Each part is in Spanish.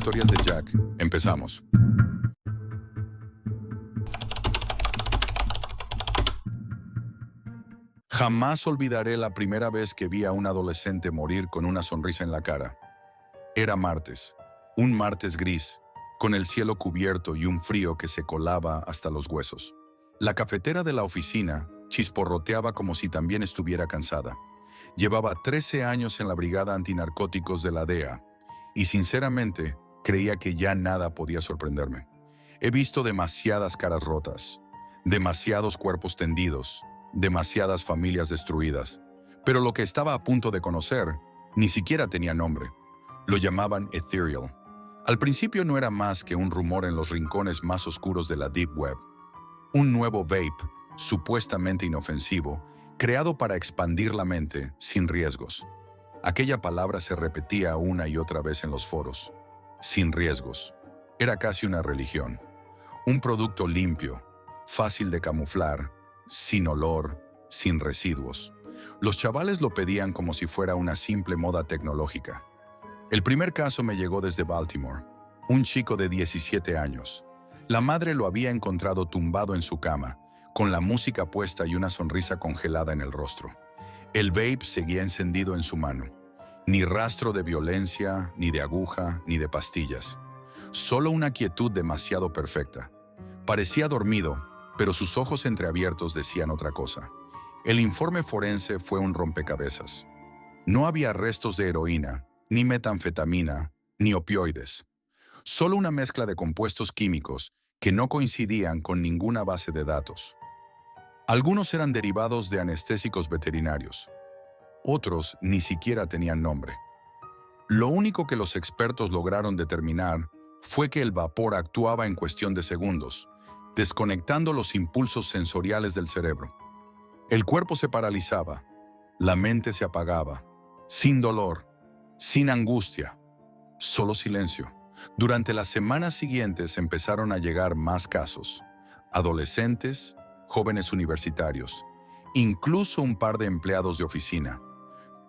Historias de Jack. Empezamos. Jamás olvidaré la primera vez que vi a un adolescente morir con una sonrisa en la cara. Era martes, un martes gris, con el cielo cubierto y un frío que se colaba hasta los huesos. La cafetera de la oficina chisporroteaba como si también estuviera cansada. Llevaba 13 años en la brigada antinarcóticos de la DEA y sinceramente creía que ya nada podía sorprenderme. He visto demasiadas caras rotas, demasiados cuerpos tendidos, demasiadas familias destruidas, pero lo que estaba a punto de conocer ni siquiera tenía nombre. Lo llamaban Ethereal. Al principio no era más que un rumor en los rincones más oscuros de la Deep Web. Un nuevo vape, supuestamente inofensivo, creado para expandir la mente sin riesgos. Aquella palabra se repetía una y otra vez en los foros. Sin riesgos. Era casi una religión. Un producto limpio, fácil de camuflar, sin olor, sin residuos. Los chavales lo pedían como si fuera una simple moda tecnológica. El primer caso me llegó desde Baltimore. Un chico de 17 años. La madre lo había encontrado tumbado en su cama, con la música puesta y una sonrisa congelada en el rostro. El vape seguía encendido en su mano. Ni rastro de violencia, ni de aguja, ni de pastillas. Solo una quietud demasiado perfecta. Parecía dormido, pero sus ojos entreabiertos decían otra cosa. El informe forense fue un rompecabezas. No había restos de heroína, ni metanfetamina, ni opioides. Solo una mezcla de compuestos químicos que no coincidían con ninguna base de datos. Algunos eran derivados de anestésicos veterinarios. Otros ni siquiera tenían nombre. Lo único que los expertos lograron determinar fue que el vapor actuaba en cuestión de segundos, desconectando los impulsos sensoriales del cerebro. El cuerpo se paralizaba, la mente se apagaba, sin dolor, sin angustia, solo silencio. Durante las semanas siguientes empezaron a llegar más casos. Adolescentes, jóvenes universitarios, incluso un par de empleados de oficina.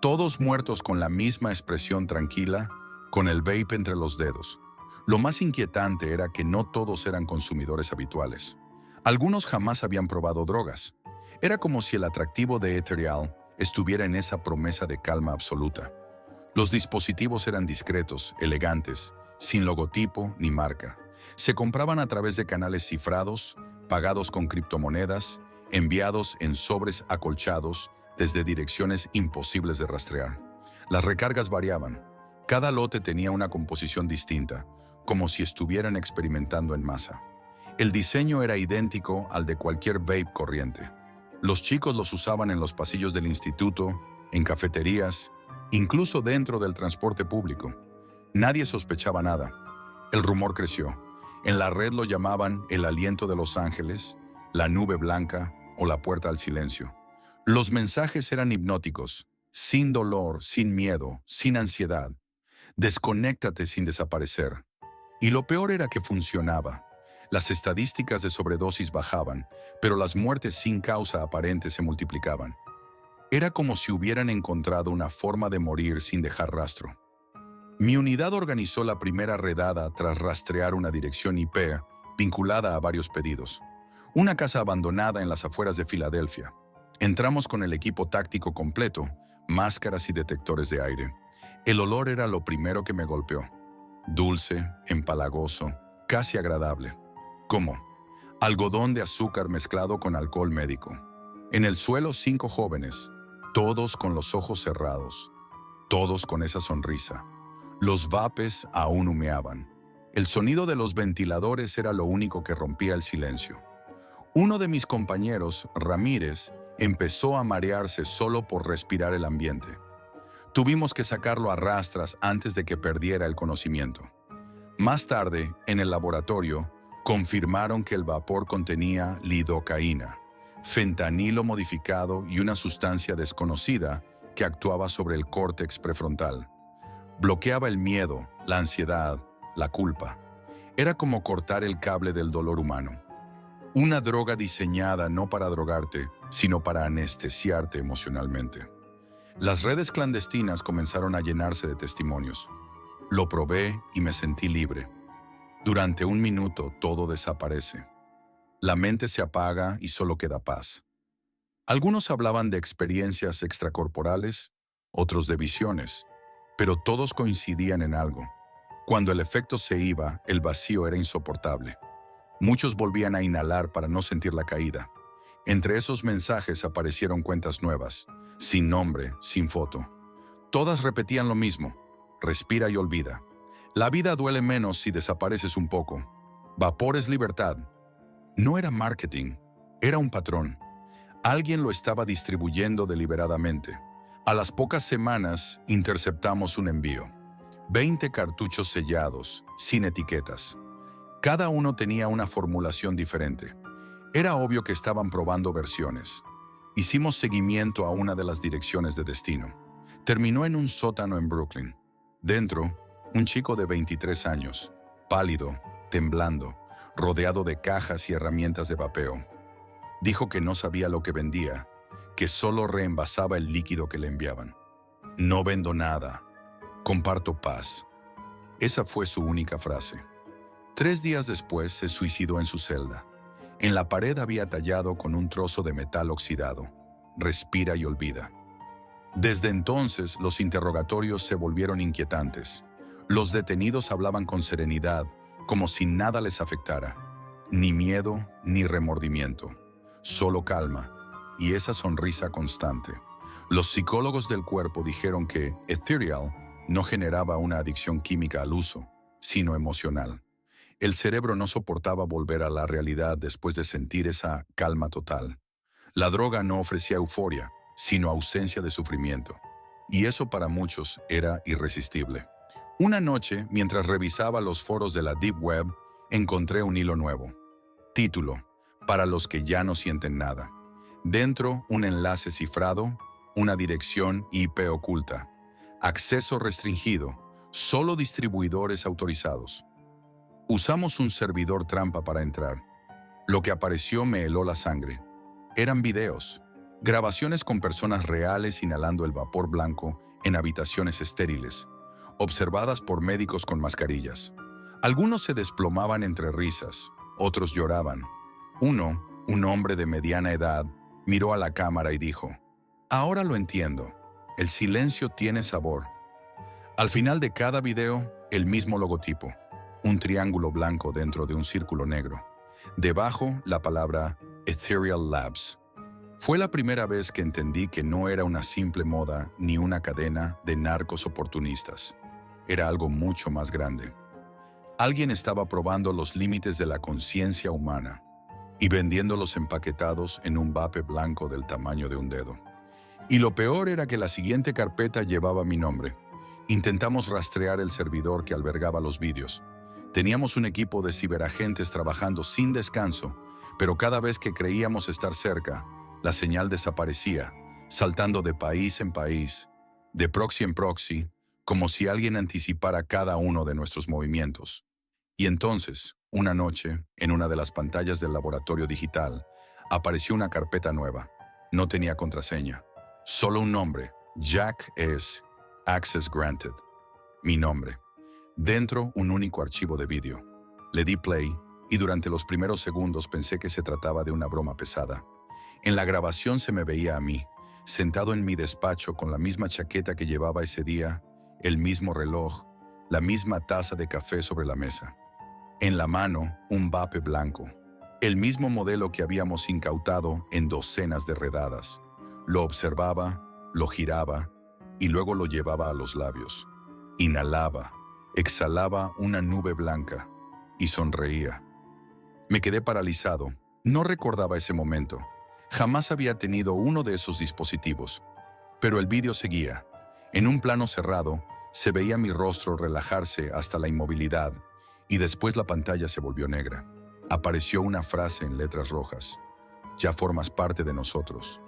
Todos muertos con la misma expresión tranquila, con el vape entre los dedos. Lo más inquietante era que no todos eran consumidores habituales. Algunos jamás habían probado drogas. Era como si el atractivo de Ethereal estuviera en esa promesa de calma absoluta. Los dispositivos eran discretos, elegantes, sin logotipo ni marca. Se compraban a través de canales cifrados, pagados con criptomonedas, enviados en sobres acolchados desde direcciones imposibles de rastrear. Las recargas variaban. Cada lote tenía una composición distinta, como si estuvieran experimentando en masa. El diseño era idéntico al de cualquier vape corriente. Los chicos los usaban en los pasillos del instituto, en cafeterías, incluso dentro del transporte público. Nadie sospechaba nada. El rumor creció. En la red lo llamaban el aliento de Los Ángeles, la nube blanca o la puerta al silencio. Los mensajes eran hipnóticos, sin dolor, sin miedo, sin ansiedad. Desconéctate sin desaparecer. Y lo peor era que funcionaba. Las estadísticas de sobredosis bajaban, pero las muertes sin causa aparente se multiplicaban. Era como si hubieran encontrado una forma de morir sin dejar rastro. Mi unidad organizó la primera redada tras rastrear una dirección IP vinculada a varios pedidos. Una casa abandonada en las afueras de Filadelfia. Entramos con el equipo táctico completo, máscaras y detectores de aire. El olor era lo primero que me golpeó. Dulce, empalagoso, casi agradable. ¿Cómo? Algodón de azúcar mezclado con alcohol médico. En el suelo 5 jóvenes, todos con los ojos cerrados, todos con esa sonrisa. Los vapes aún humeaban. El sonido de los ventiladores era lo único que rompía el silencio. Uno de mis compañeros, Ramírez, empezó a marearse solo por respirar el ambiente. Tuvimos que sacarlo a rastras antes de que perdiera el conocimiento. Más tarde, en el laboratorio, confirmaron que el vapor contenía lidocaína, fentanilo modificado y una sustancia desconocida que actuaba sobre el córtex prefrontal. Bloqueaba el miedo, la ansiedad, la culpa. Era como cortar el cable del dolor humano. Una droga diseñada no para drogarte, sino para anestesiarte emocionalmente. Las redes clandestinas comenzaron a llenarse de testimonios. Lo probé y me sentí libre. Durante un minuto todo desaparece. La mente se apaga y solo queda paz. Algunos hablaban de experiencias extracorporales, otros de visiones, pero todos coincidían en algo. Cuando el efecto se iba, el vacío era insoportable. Muchos volvían a inhalar para no sentir la caída. Entre esos mensajes aparecieron cuentas nuevas, sin nombre, sin foto. Todas repetían lo mismo: respira y olvida. La vida duele menos si desapareces un poco. Vapor es libertad. No era marketing, era un patrón. Alguien lo estaba distribuyendo deliberadamente. A las pocas semanas interceptamos un envío. 20 cartuchos sellados, sin etiquetas. Cada uno tenía una formulación diferente. Era obvio que estaban probando versiones. Hicimos seguimiento a una de las direcciones de destino. Terminó en un sótano en Brooklyn. Dentro, un chico de 23 años, pálido, temblando, rodeado de cajas y herramientas de vapeo. Dijo que no sabía lo que vendía, que solo reenvasaba el líquido que le enviaban. No vendo nada, comparto paz. Esa fue su única frase. 3 días después se suicidó en su celda. En la pared había tallado con un trozo de metal oxidado: respira y olvida. Desde entonces los interrogatorios se volvieron inquietantes. Los detenidos hablaban con serenidad, como si nada les afectara. Ni miedo ni remordimiento. Solo calma y esa sonrisa constante. Los psicólogos del cuerpo dijeron que Ethereal no generaba una adicción química al uso, sino emocional. El cerebro no soportaba volver a la realidad después de sentir esa calma total. La droga no ofrecía euforia, sino ausencia de sufrimiento. Y eso para muchos era irresistible. Una noche, mientras revisaba los foros de la Deep Web, encontré un hilo nuevo. Título: para los que ya no sienten nada. Dentro, un enlace cifrado, una dirección IP oculta. Acceso restringido, solo distribuidores autorizados. Usamos un servidor trampa para entrar. Lo que apareció me heló la sangre. Eran videos, grabaciones con personas reales inhalando el vapor blanco en habitaciones estériles, observadas por médicos con mascarillas. Algunos se desplomaban entre risas, otros lloraban. Uno, un hombre de mediana edad, miró a la cámara y dijo: ahora lo entiendo, el silencio tiene sabor. Al final de cada video, el mismo logotipo, un triángulo blanco dentro de un círculo negro. Debajo, la palabra Ethereal Labs. Fue la primera vez que entendí que no era una simple moda ni una cadena de narcos oportunistas. Era algo mucho más grande. Alguien estaba probando los límites de la conciencia humana y vendiéndolos empaquetados en un vape blanco del tamaño de un dedo. Y lo peor era que la siguiente carpeta llevaba mi nombre. Intentamos rastrear el servidor que albergaba los vídeos. Teníamos un equipo de ciberagentes trabajando sin descanso, pero cada vez que creíamos estar cerca, la señal desaparecía, saltando de país en país, de proxy en proxy, como si alguien anticipara cada uno de nuestros movimientos. Y entonces, una noche, en una de las pantallas del laboratorio digital, apareció una carpeta nueva. No tenía contraseña, solo un nombre: Jack S. Access Granted. Mi nombre. Dentro, un único archivo de vídeo. Le di play y durante los primeros segundos pensé que se trataba de una broma pesada. En la grabación se me veía a mí, sentado en mi despacho con la misma chaqueta que llevaba ese día, el mismo reloj, la misma taza de café sobre la mesa. En la mano, un vape blanco, el mismo modelo que habíamos incautado en docenas de redadas. Lo observaba, lo giraba y luego lo llevaba a los labios. Inhalaba, exhalaba una nube blanca y sonreía. Me quedé paralizado. No recordaba ese momento. Jamás había tenido uno de esos dispositivos. Pero el vídeo seguía. En un plano cerrado, se veía mi rostro relajarse hasta la inmovilidad, y después la pantalla se volvió negra. Apareció una frase en letras rojas: ya formas parte de nosotros.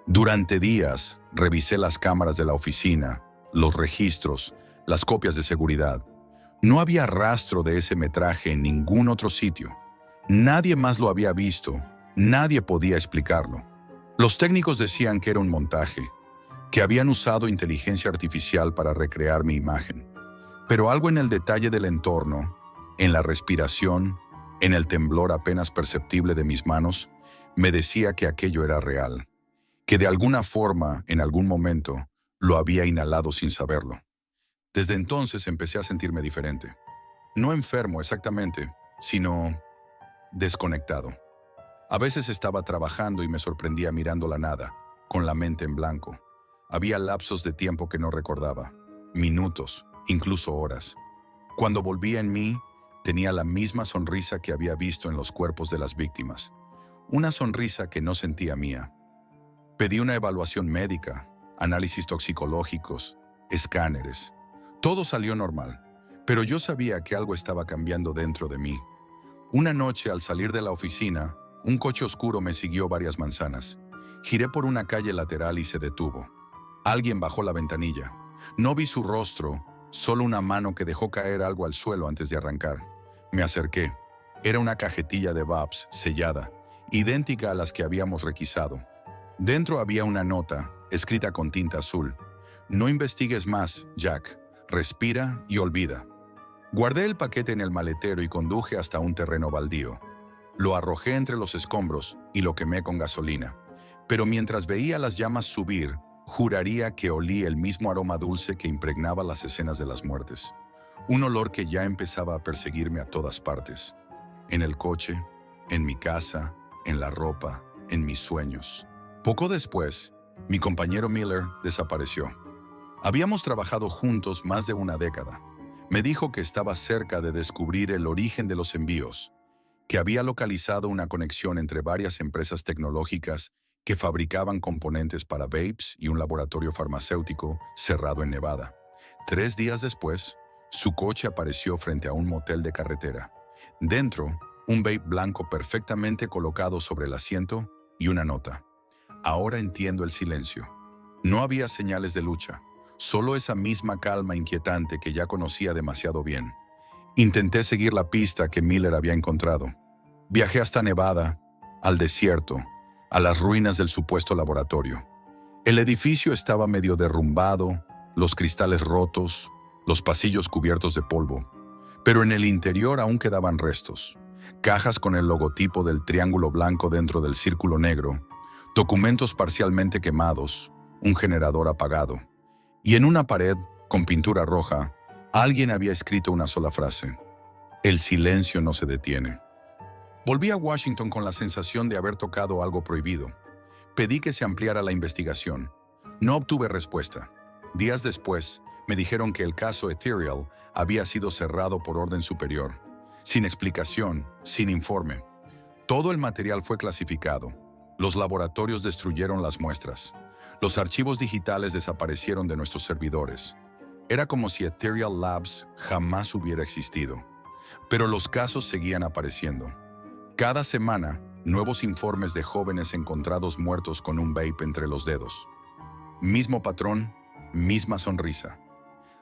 Durante días, revisé las cámaras de la oficina, los registros, las copias de seguridad. No había rastro de ese metraje en ningún otro sitio. Nadie más lo había visto. Nadie podía explicarlo. Los técnicos decían que era un montaje, que habían usado inteligencia artificial para recrear mi imagen. Pero algo en el detalle del entorno, en la respiración, en el temblor apenas perceptible de mis manos, me decía que aquello era real, que de alguna forma, en algún momento, lo había inhalado sin saberlo. Desde entonces empecé a sentirme diferente. No enfermo exactamente, sino desconectado. A veces estaba trabajando y me sorprendía mirando la nada, con la mente en blanco. Había lapsos de tiempo que no recordaba, minutos, incluso horas. Cuando volvía en mí, tenía la misma sonrisa que había visto en los cuerpos de las víctimas. Una sonrisa que no sentía mía. Pedí una evaluación médica, análisis toxicológicos, escáneres. Todo salió normal, pero yo sabía que algo estaba cambiando dentro de mí. Una noche, al salir de la oficina, un coche oscuro me siguió varias manzanas. Giré por una calle lateral y se detuvo. Alguien bajó la ventanilla. No vi su rostro, solo una mano que dejó caer algo al suelo antes de arrancar. Me acerqué. Era una cajetilla de Babs sellada, idéntica a las que habíamos requisado. Dentro había una nota, escrita con tinta azul. No investigues más, Jack. Respira y olvida. Guardé el paquete en el maletero y conduje hasta un terreno baldío. Lo arrojé entre los escombros y lo quemé con gasolina. Pero mientras veía las llamas subir, juraría que olí el mismo aroma dulce que impregnaba las escenas de las muertes. Un olor que ya empezaba a perseguirme a todas partes. En el coche, en mi casa, en la ropa, en mis sueños. Poco después, mi compañero Miller desapareció. Habíamos trabajado juntos más de una década. Me dijo que estaba cerca de descubrir el origen de los envíos, que había localizado una conexión entre varias empresas tecnológicas que fabricaban componentes para vapes y un laboratorio farmacéutico cerrado en Nevada. 3 días después, su coche apareció frente a un motel de carretera. Dentro, un vape blanco perfectamente colocado sobre el asiento y una nota. Ahora entiendo el silencio. No había señales de lucha, solo esa misma calma inquietante que ya conocía demasiado bien. Intenté seguir la pista que Miller había encontrado. Viajé hasta Nevada, al desierto, a las ruinas del supuesto laboratorio. El edificio estaba medio derrumbado, los cristales rotos, los pasillos cubiertos de polvo. Pero en el interior aún quedaban restos. Cajas con el logotipo del triángulo blanco dentro del círculo negro, documentos parcialmente quemados, un generador apagado. Y en una pared, con pintura roja, alguien había escrito una sola frase: el silencio no se detiene. Volví a Washington con la sensación de haber tocado algo prohibido. Pedí que se ampliara la investigación. No obtuve respuesta. Días después, me dijeron que el caso Ethereal había sido cerrado por orden superior, sin explicación, sin informe. Todo el material fue clasificado. Los laboratorios destruyeron las muestras. Los archivos digitales desaparecieron de nuestros servidores. Era como si Ethereal Labs jamás hubiera existido. Pero los casos seguían apareciendo. Cada semana, nuevos informes de jóvenes encontrados muertos con un vape entre los dedos. Mismo patrón, misma sonrisa.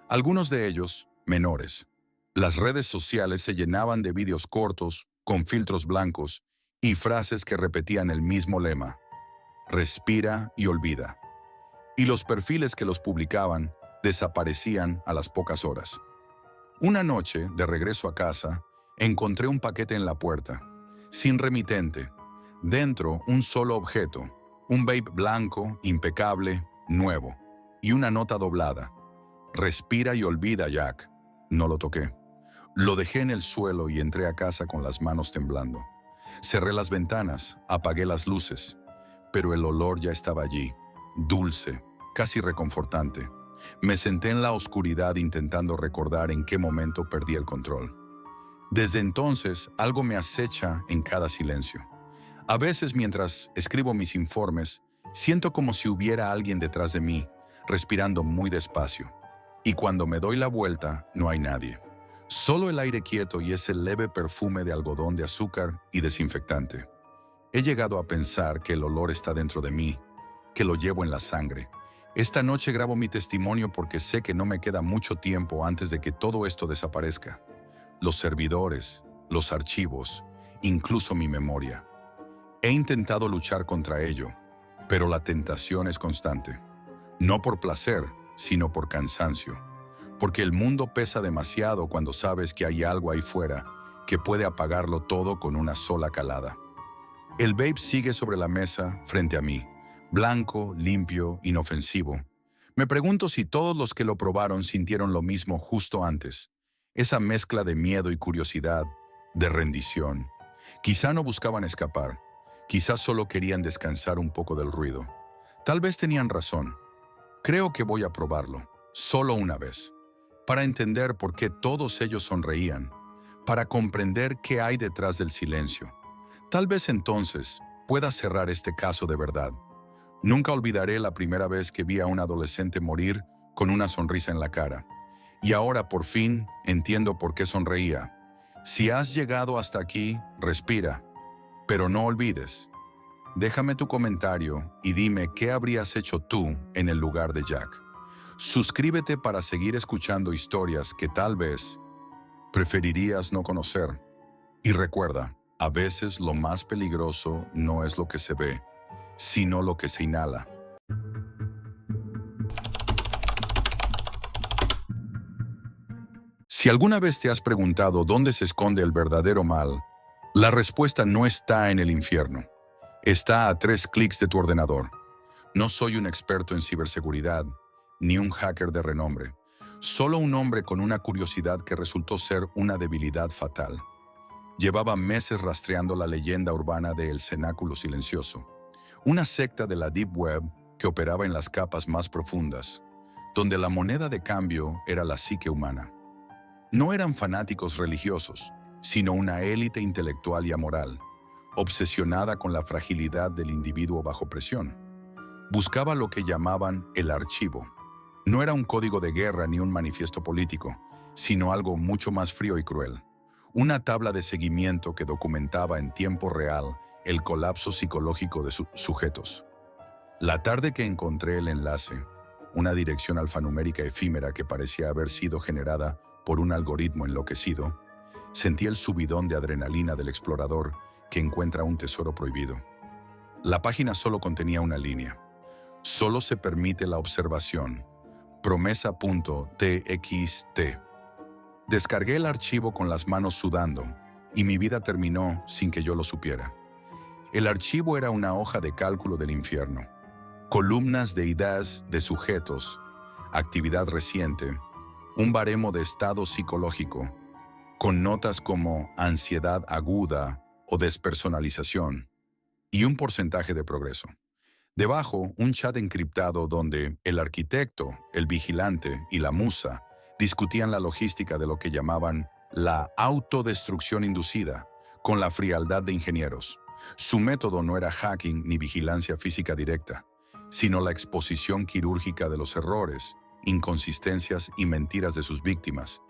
Algunos de ellos, menores. Las redes sociales se llenaban de vídeos cortos, con filtros blancos, y frases que repetían el mismo lema: respira y olvida. Y los perfiles que los publicaban desaparecían a las pocas horas. Una noche, de regreso a casa, encontré un paquete en la puerta, sin remitente. Dentro, un solo objeto, un vape blanco, impecable, nuevo, y una nota doblada: respira y olvida, Jack. No lo toqué. Lo dejé en el suelo y entré a casa con las manos temblando. Cerré las ventanas, apagué las luces, pero el olor ya estaba allí, dulce, casi reconfortante. Me senté en la oscuridad intentando recordar en qué momento perdí el control. Desde entonces, algo me acecha en cada silencio. A veces, mientras escribo mis informes, siento como si hubiera alguien detrás de mí, respirando muy despacio. Y cuando me doy la vuelta, no hay nadie. Solo el aire quieto y ese leve perfume de algodón de azúcar y desinfectante. He llegado a pensar que el olor está dentro de mí, que lo llevo en la sangre. Esta noche grabo mi testimonio porque sé que no me queda mucho tiempo antes de que todo esto desaparezca. Los servidores, los archivos, incluso mi memoria. He intentado luchar contra ello, pero la tentación es constante. No por placer, sino por cansancio. porque el mundo pesa demasiado cuando sabes que hay algo ahí fuera que puede apagarlo todo con una sola calada. El vape sigue sobre la mesa frente a mí, blanco, limpio, inofensivo. Me pregunto si todos los que lo probaron sintieron lo mismo justo antes. Esa mezcla de miedo y curiosidad, de rendición. Quizá no buscaban escapar, quizá solo querían descansar un poco del ruido. Tal vez tenían razón. Creo que voy a probarlo, solo una vez, para entender por qué todos ellos sonreían, para comprender qué hay detrás del silencio. Tal vez entonces pueda cerrar este caso de verdad. Nunca olvidaré la primera vez que vi a un adolescente morir con una sonrisa en la cara. Y ahora por fin entiendo por qué sonreía. Si has llegado hasta aquí, respira. Pero no olvides. Déjame tu comentario y dime qué habrías hecho tú en el lugar de Jack. Suscríbete para seguir escuchando historias que tal vez preferirías no conocer. Y recuerda, a veces lo más peligroso no es lo que se ve, sino lo que se inhala. Si alguna vez te has preguntado dónde se esconde el verdadero mal, la respuesta no está en el infierno. Está a 3 clics de tu ordenador. No soy un experto en ciberseguridad, ni un hacker de renombre. Solo un hombre con una curiosidad que resultó ser una debilidad fatal. Llevaba meses rastreando la leyenda urbana de El Cenáculo Silencioso, una secta de la Deep Web que operaba en las capas más profundas, donde la moneda de cambio era la psique humana. No eran fanáticos religiosos, sino una élite intelectual y amoral, obsesionada con la fragilidad del individuo bajo presión. Buscaba lo que llamaban el archivo. No era un código de guerra ni un manifiesto político, sino algo mucho más frío y cruel. Una tabla de seguimiento que documentaba en tiempo real el colapso psicológico de sus sujetos. La tarde que encontré el enlace, una dirección alfanumérica efímera que parecía haber sido generada por un algoritmo enloquecido, sentí el subidón de adrenalina del explorador que encuentra un tesoro prohibido. La página solo contenía una línea. Solo se permite la observación. Promesa.txt. Descargué el archivo con las manos sudando y mi vida terminó sin que yo lo supiera. El archivo era una hoja de cálculo del infierno. Columnas de ideas de sujetos, actividad reciente, un baremo de estado psicológico, con notas como ansiedad aguda o despersonalización, y un porcentaje de progreso. Debajo, un chat encriptado donde el arquitecto, el vigilante y la musa discutían la logística de lo que llamaban la autodestrucción inducida, con la frialdad de ingenieros. Su método no era hacking ni vigilancia física directa, sino la exposición quirúrgica de los errores, inconsistencias y mentiras de sus víctimas,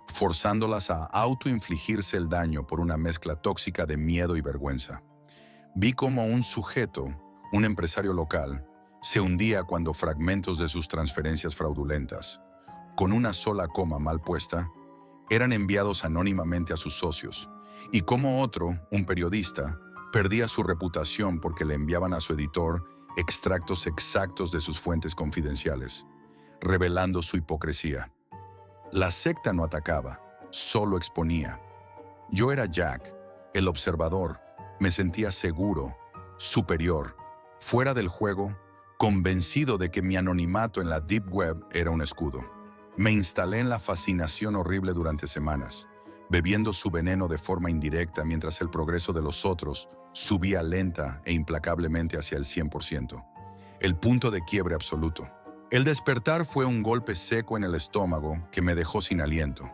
forzándolas a autoinfligirse el daño por una mezcla tóxica de miedo y vergüenza. Vi cómo un sujeto, un empresario local, se hundía cuando fragmentos de sus transferencias fraudulentas, con una sola coma mal puesta, eran enviados anónimamente a sus socios, y cómo otro, un periodista, perdía su reputación porque le enviaban a su editor extractos exactos de sus fuentes confidenciales, revelando su hipocresía. La secta no atacaba, solo exponía. Yo era Jack, el observador. Me sentía seguro, superior, fuera del juego, convencido de que mi anonimato en la Deep Web era un escudo. Me instalé en la fascinación horrible durante semanas, bebiendo su veneno de forma indirecta mientras el progreso de los otros subía lenta e implacablemente hacia el 100%. El punto de quiebre absoluto. El despertar fue un golpe seco en el estómago que me dejó sin aliento.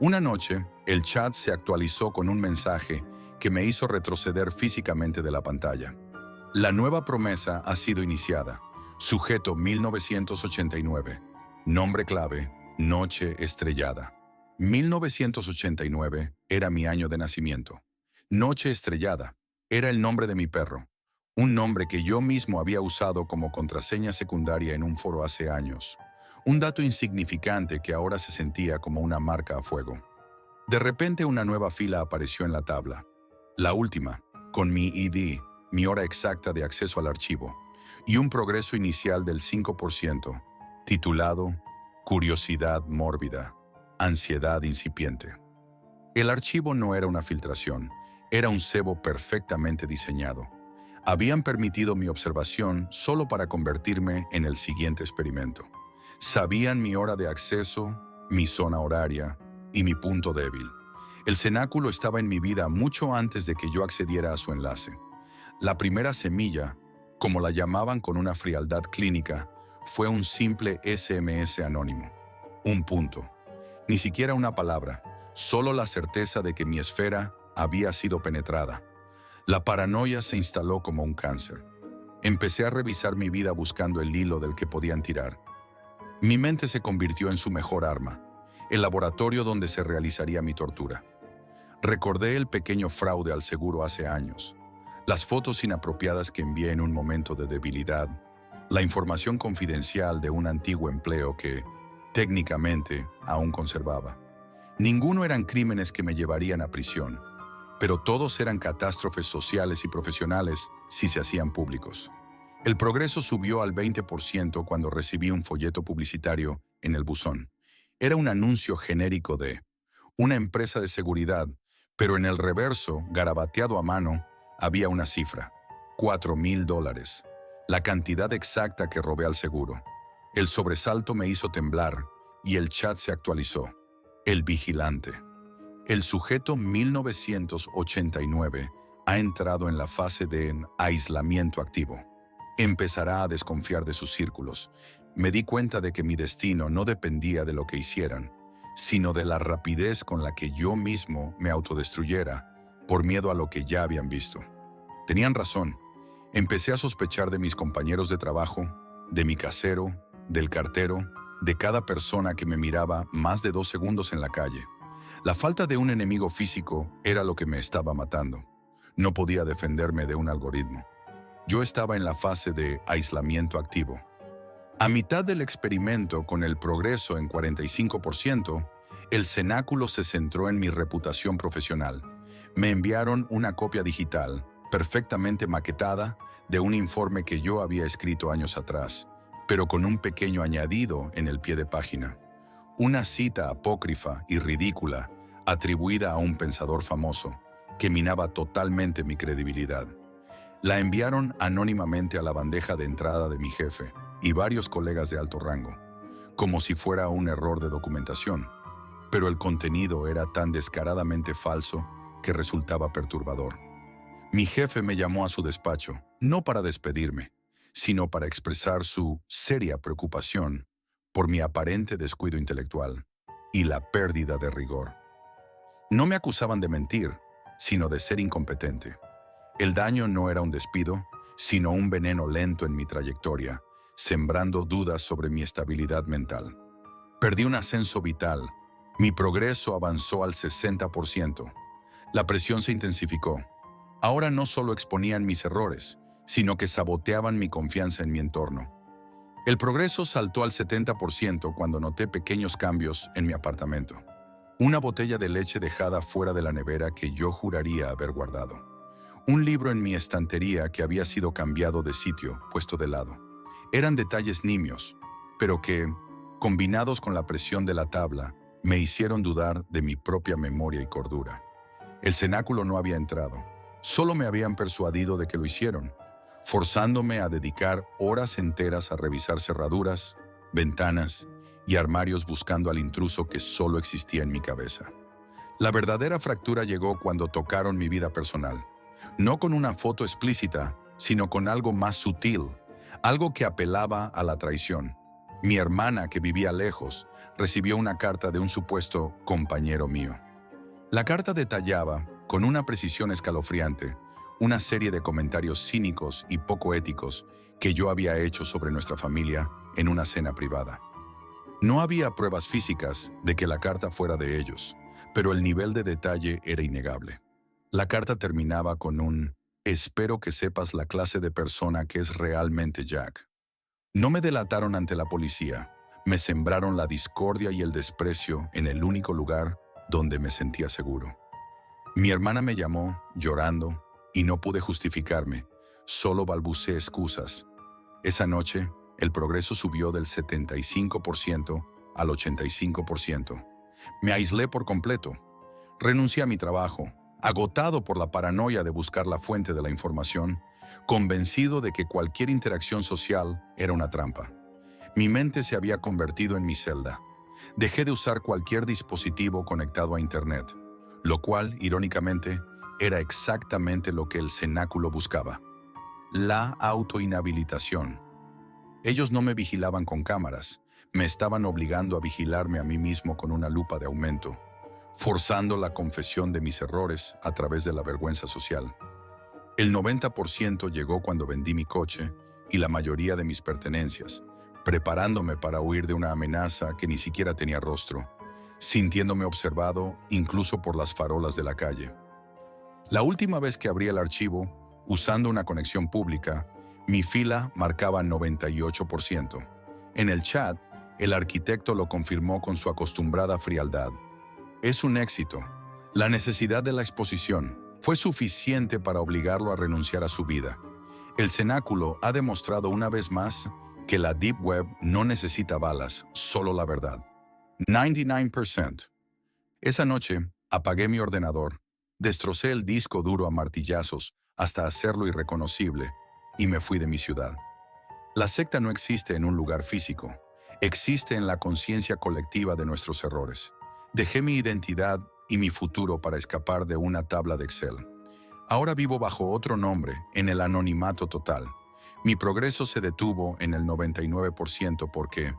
Una noche, el chat se actualizó con un mensaje que me hizo retroceder físicamente de la pantalla. La nueva promesa ha sido iniciada. Sujeto 1989. Nombre clave, Noche Estrellada. 1989 era mi año de nacimiento. Noche Estrellada era el nombre de mi perro. Un nombre que yo mismo había usado como contraseña secundaria en un foro hace años. Un dato insignificante que ahora se sentía como una marca a fuego. De repente una nueva fila apareció en la tabla. La última, con mi ID, mi hora exacta de acceso al archivo, y un progreso inicial del 5%, titulado curiosidad mórbida, ansiedad incipiente. El archivo no era una filtración, era un cebo perfectamente diseñado. Habían permitido mi observación solo para convertirme en el siguiente experimento. Sabían mi hora de acceso, mi zona horaria y mi punto débil. El cenáculo estaba en mi vida mucho antes de que yo accediera a su enlace. La primera semilla, como la llamaban con una frialdad clínica, fue un simple SMS anónimo. Un punto. Ni siquiera una palabra, solo la certeza de que mi esfera había sido penetrada. La paranoia se instaló como un cáncer. Empecé a revisar mi vida buscando el hilo del que podían tirar. Mi mente se convirtió en su mejor arma, el laboratorio donde se realizaría mi tortura. Recordé el pequeño fraude al seguro hace años, las fotos inapropiadas que envié en un momento de debilidad, la información confidencial de un antiguo empleo que, técnicamente, aún conservaba. Ninguno eran crímenes que me llevarían a prisión, pero todos eran catástrofes sociales y profesionales si se hacían públicos. El progreso subió al 20% cuando recibí un folleto publicitario en el buzón. Era un anuncio genérico de una empresa de seguridad, pero en el reverso, garabateado a mano, había una cifra: $4,000, la cantidad exacta que robé al seguro. El sobresalto me hizo temblar y el chat se actualizó. El vigilante. El sujeto 1989 ha entrado en la fase de aislamiento activo. Empezará a desconfiar de sus círculos. Me di cuenta de que mi destino no dependía de lo que hicieran, sino de la rapidez con la que yo mismo me autodestruyera por miedo a lo que ya habían visto. Tenían razón. Empecé a sospechar de mis compañeros de trabajo, de mi casero, del cartero, de cada persona que me miraba más de 2 segundos en la calle. La falta de un enemigo físico era lo que me estaba matando. No podía defenderme de un algoritmo. Yo estaba en la fase de aislamiento activo. A mitad del experimento, con el progreso en 45%, el cenáculo se centró en mi reputación profesional. Me enviaron una copia digital, perfectamente maquetada, de un informe que yo había escrito años atrás, pero con un pequeño añadido en el pie de página. Una cita apócrifa y ridícula, atribuida a un pensador famoso, que minaba totalmente mi credibilidad. La enviaron anónimamente a la bandeja de entrada de mi jefe y varios colegas de alto rango, como si fuera un error de documentación, pero el contenido era tan descaradamente falso que resultaba perturbador. Mi jefe me llamó a su despacho, no para despedirme, sino para expresar su seria preocupación por mi aparente descuido intelectual y la pérdida de rigor. No me acusaban de mentir, sino de ser incompetente. El daño no era un despido, sino un veneno lento en mi trayectoria, sembrando dudas sobre mi estabilidad mental. Perdí un ascenso vital. Mi progreso avanzó al 60%. La presión se intensificó. Ahora no solo exponían mis errores, sino que saboteaban mi confianza en mi entorno. El progreso saltó al 70% cuando noté pequeños cambios en mi apartamento. Una botella de leche dejada fuera de la nevera que yo juraría haber guardado. Un libro en mi estantería que había sido cambiado de sitio, puesto de lado. Eran detalles nimios, pero que, combinados con la presión de la tabla, me hicieron dudar de mi propia memoria y cordura. El cenáculo no había entrado. Solo me habían persuadido de que lo hicieron, forzándome a dedicar horas enteras a revisar cerraduras, ventanas y armarios buscando al intruso que solo existía en mi cabeza. La verdadera fractura llegó cuando tocaron mi vida personal, no con una foto explícita, sino con algo más sutil, algo que apelaba a la traición. Mi hermana, que vivía lejos, recibió una carta de un supuesto compañero mío. La carta detallaba, con una precisión escalofriante, una serie de comentarios cínicos y poco éticos que yo había hecho sobre nuestra familia en una cena privada. No había pruebas físicas de que la carta fuera de ellos, pero el nivel de detalle era innegable. La carta terminaba con un «Espero que sepas la clase de persona que es realmente Jack». No me delataron ante la policía, me sembraron la discordia y el desprecio en el único lugar donde me sentía seguro. Mi hermana me llamó, llorando, y no pude justificarme, solo balbuceé excusas. Esa noche, el progreso subió del 75% al 85%. Me aislé por completo. Renuncié a mi trabajo, agotado por la paranoia de buscar la fuente de la información, convencido de que cualquier interacción social era una trampa. Mi mente se había convertido en mi celda. Dejé de usar cualquier dispositivo conectado a Internet, lo cual, irónicamente, era exactamente lo que el cenáculo buscaba. La autoinhabilitación. Ellos no me vigilaban con cámaras, me estaban obligando a vigilarme a mí mismo con una lupa de aumento, forzando la confesión de mis errores a través de la vergüenza social. El 90% llegó cuando vendí mi coche y la mayoría de mis pertenencias, preparándome para huir de una amenaza que ni siquiera tenía rostro, sintiéndome observado incluso por las farolas de la calle. La última vez que abrí el archivo, usando una conexión pública, mi fila marcaba 98%. En el chat, el arquitecto lo confirmó con su acostumbrada frialdad. Es un éxito. La necesidad de la exposición fue suficiente para obligarlo a renunciar a su vida. El cenáculo ha demostrado una vez más que la Deep Web no necesita balas, solo la verdad. 99%. Esa noche, apagué mi ordenador, destrocé el disco duro a martillazos hasta hacerlo irreconocible y me fui de mi ciudad. La secta no existe en un lugar físico, existe en la conciencia colectiva de nuestros errores. Dejé mi identidad y mi futuro para escapar de una tabla de Excel. Ahora vivo bajo otro nombre, en el anonimato total. Mi progreso se detuvo en el 99% porque,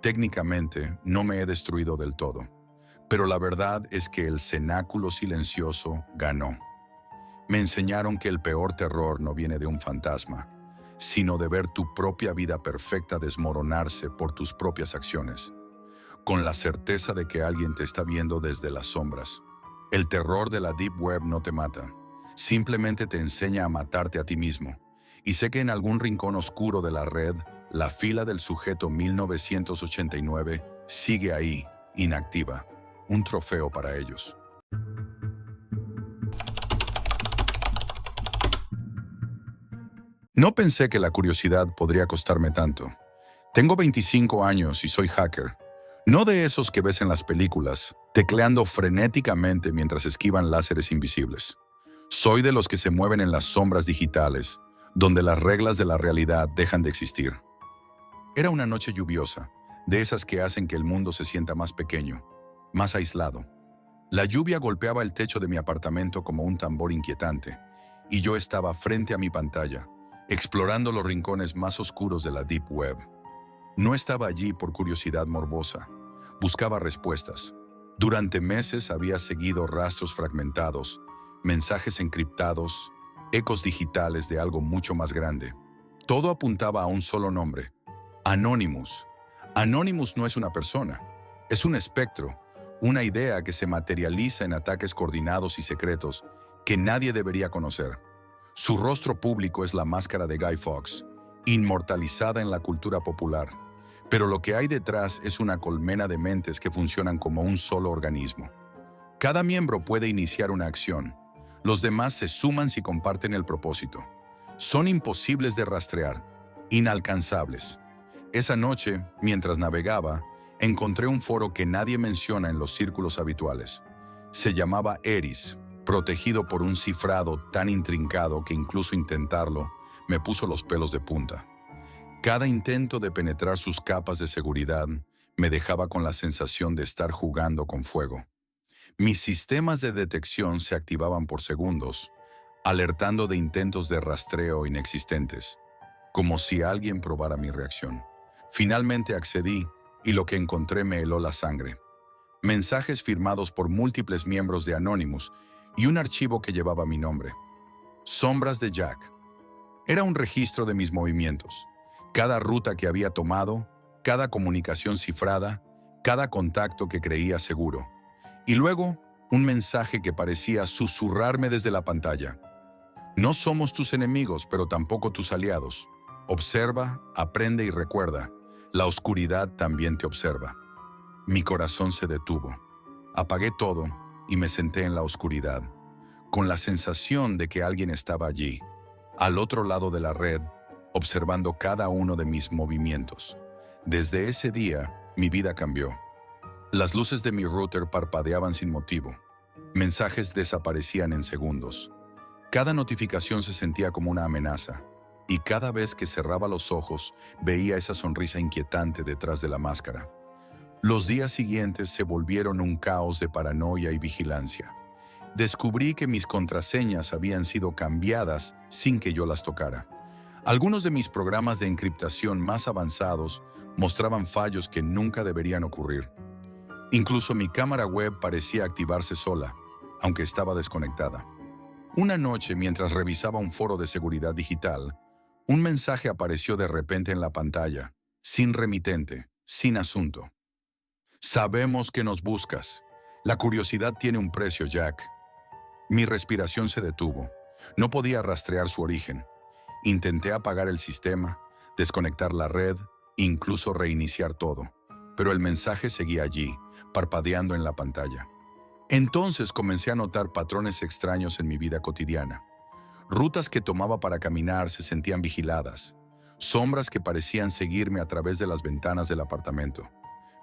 técnicamente, no me he destruido del todo. Pero la verdad es que el cenáculo silencioso ganó. Me enseñaron que el peor terror no viene de un fantasma, sino de ver tu propia vida perfecta desmoronarse por tus propias acciones, con la certeza de que alguien te está viendo desde las sombras. El terror de la Deep Web no te mata, simplemente te enseña a matarte a ti mismo. Y sé que en algún rincón oscuro de la red, la fila del sujeto 1989 sigue ahí, inactiva, un trofeo para ellos. No pensé que la curiosidad podría costarme tanto. Tengo 25 años y soy hacker. No de esos que ves en las películas, tecleando frenéticamente mientras esquivan láseres invisibles. Soy de los que se mueven en las sombras digitales, donde las reglas de la realidad dejan de existir. Era una noche lluviosa, de esas que hacen que el mundo se sienta más pequeño, más aislado. La lluvia golpeaba el techo de mi apartamento como un tambor inquietante, y yo estaba frente a mi pantalla, explorando los rincones más oscuros de la Deep Web. No estaba allí por curiosidad morbosa. Buscaba respuestas. Durante meses había seguido rastros fragmentados, mensajes encriptados, ecos digitales de algo mucho más grande. Todo apuntaba a un solo nombre: Anonymous. Anonymous no es una persona, es un espectro, una idea que se materializa en ataques coordinados y secretos que nadie debería conocer. Su rostro público es la máscara de Guy Fawkes, inmortalizada en la cultura popular, pero lo que hay detrás es una colmena de mentes que funcionan como un solo organismo. Cada miembro puede iniciar una acción. Los demás se suman si comparten el propósito. Son imposibles de rastrear, inalcanzables. Esa noche, mientras navegaba, encontré un foro que nadie menciona en los círculos habituales. Se llamaba Eris, protegido por un cifrado tan intrincado que incluso intentarlo me puso los pelos de punta. Cada intento de penetrar sus capas de seguridad me dejaba con la sensación de estar jugando con fuego. Mis sistemas de detección se activaban por segundos, alertando de intentos de rastreo inexistentes, como si alguien probara mi reacción. Finalmente accedí y lo que encontré me heló la sangre. Mensajes firmados por múltiples miembros de Anonymous y un archivo que llevaba mi nombre. Sombras de Jack. Era un registro de mis movimientos, cada ruta que había tomado, cada comunicación cifrada, cada contacto que creía seguro. Y luego, un mensaje que parecía susurrarme desde la pantalla. No somos tus enemigos, pero tampoco tus aliados. Observa, aprende y recuerda. La oscuridad también te observa. Mi corazón se detuvo. Apagué todo y me senté en la oscuridad, con la sensación de que alguien estaba allí, al otro lado de la red, observando cada uno de mis movimientos. Desde ese día, mi vida cambió. Las luces de mi router parpadeaban sin motivo. Mensajes desaparecían en segundos. Cada notificación se sentía como una amenaza, y cada vez que cerraba los ojos veía esa sonrisa inquietante detrás de la máscara. Los días siguientes se volvieron un caos de paranoia y vigilancia. Descubrí que mis contraseñas habían sido cambiadas sin que yo las tocara. Algunos de mis programas de encriptación más avanzados mostraban fallos que nunca deberían ocurrir. Incluso mi cámara web parecía activarse sola, aunque estaba desconectada. Una noche, mientras revisaba un foro de seguridad digital, un mensaje apareció de repente en la pantalla, sin remitente, sin asunto. Sabemos que nos buscas. La curiosidad tiene un precio, Jack. Mi respiración se detuvo. No podía rastrear su origen. Intenté apagar el sistema, desconectar la red, incluso reiniciar todo. Pero el mensaje seguía allí, parpadeando en la pantalla. Entonces comencé a notar patrones extraños en mi vida cotidiana. Rutas que tomaba para caminar se sentían vigiladas. Sombras que parecían seguirme a través de las ventanas del apartamento.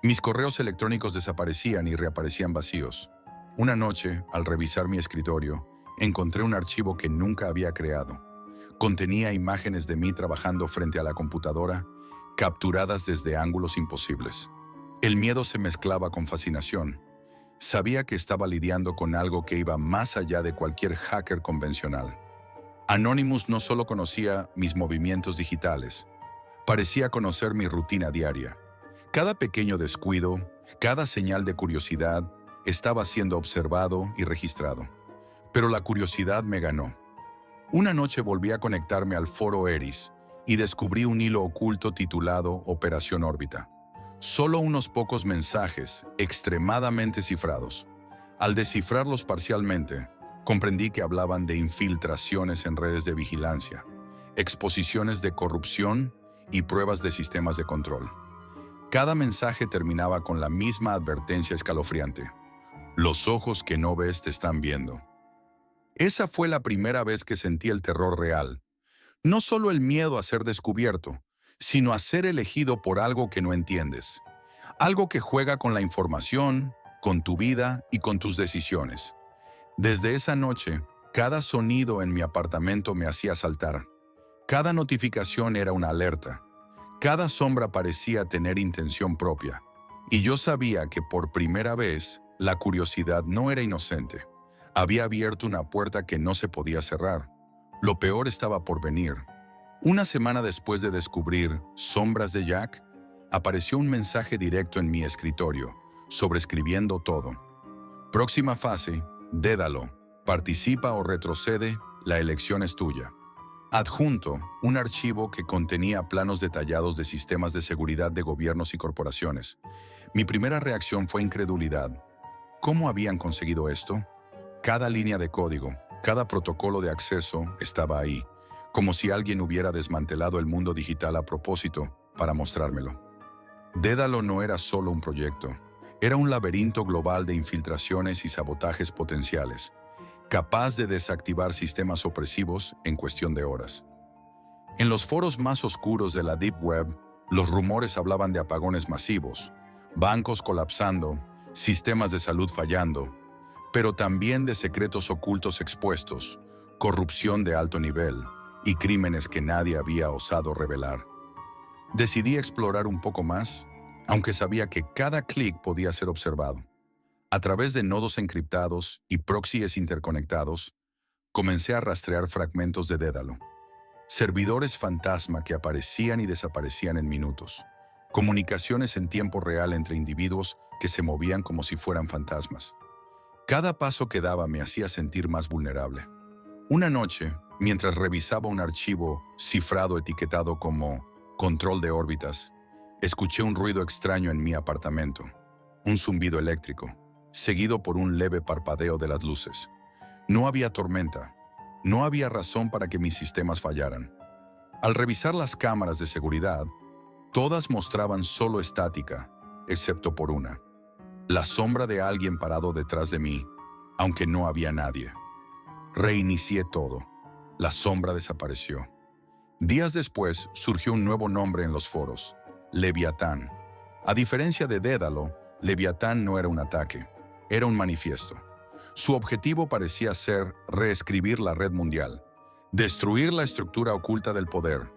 Mis correos electrónicos desaparecían y reaparecían vacíos. Una noche, al revisar mi escritorio, encontré un archivo que nunca había creado. Contenía imágenes de mí trabajando frente a la computadora, capturadas desde ángulos imposibles. El miedo se mezclaba con fascinación. Sabía que estaba lidiando con algo que iba más allá de cualquier hacker convencional. Anonymous no solo conocía mis movimientos digitales, parecía conocer mi rutina diaria. Cada pequeño descuido, cada señal de curiosidad, estaba siendo observado y registrado. Pero la curiosidad me ganó. Una noche volví a conectarme al foro Eris y descubrí un hilo oculto titulado Operación Órbita. Solo unos pocos mensajes, extremadamente cifrados. Al descifrarlos parcialmente, comprendí que hablaban de infiltraciones en redes de vigilancia, exposiciones de corrupción y pruebas de sistemas de control. Cada mensaje terminaba con la misma advertencia escalofriante. Los ojos que no ves te están viendo. Esa fue la primera vez que sentí el terror real. No solo el miedo a ser descubierto, sino a ser elegido por algo que no entiendes. Algo que juega con la información, con tu vida y con tus decisiones. Desde esa noche, cada sonido en mi apartamento me hacía saltar. Cada notificación era una alerta. Cada sombra parecía tener intención propia. Y yo sabía que por primera vez, la curiosidad no era inocente. Había abierto una puerta que no se podía cerrar. Lo peor estaba por venir. Una semana después de descubrir Sombras de Jack, apareció un mensaje directo en mi escritorio, sobrescribiendo todo. Próxima fase, Dédalo. Participa o retrocede, la elección es tuya. Adjunto, un archivo que contenía planos detallados de sistemas de seguridad de gobiernos y corporaciones. Mi primera reacción fue incredulidad. ¿Cómo habían conseguido esto? Cada línea de código, cada protocolo de acceso estaba ahí, como si alguien hubiera desmantelado el mundo digital a propósito para mostrármelo. Dédalo no era solo un proyecto, era un laberinto global de infiltraciones y sabotajes potenciales, capaz de desactivar sistemas opresivos en cuestión de horas. En los foros más oscuros de la Deep Web, los rumores hablaban de apagones masivos, bancos colapsando, sistemas de salud fallando, pero también de secretos ocultos expuestos, corrupción de alto nivel y crímenes que nadie había osado revelar. Decidí explorar un poco más, aunque sabía que cada clic podía ser observado. A través de nodos encriptados y proxies interconectados, comencé a rastrear fragmentos de Dédalo. Servidores fantasma que aparecían y desaparecían en minutos. Comunicaciones en tiempo real entre individuos que se movían como si fueran fantasmas. Cada paso que daba me hacía sentir más vulnerable. Una noche, mientras revisaba un archivo cifrado etiquetado como control de órbitas, escuché un ruido extraño en mi apartamento. Un zumbido eléctrico, seguido por un leve parpadeo de las luces. No había tormenta. No había razón para que mis sistemas fallaran. Al revisar las cámaras de seguridad, todas mostraban solo estática, excepto por una. La sombra de alguien parado detrás de mí, aunque no había nadie. Reinicié todo. La sombra desapareció. Días después surgió un nuevo nombre en los foros, Leviatán. A diferencia de Dédalo, Leviatán no era un ataque, era un manifiesto. Su objetivo parecía ser reescribir la red mundial, destruir la estructura oculta del poder,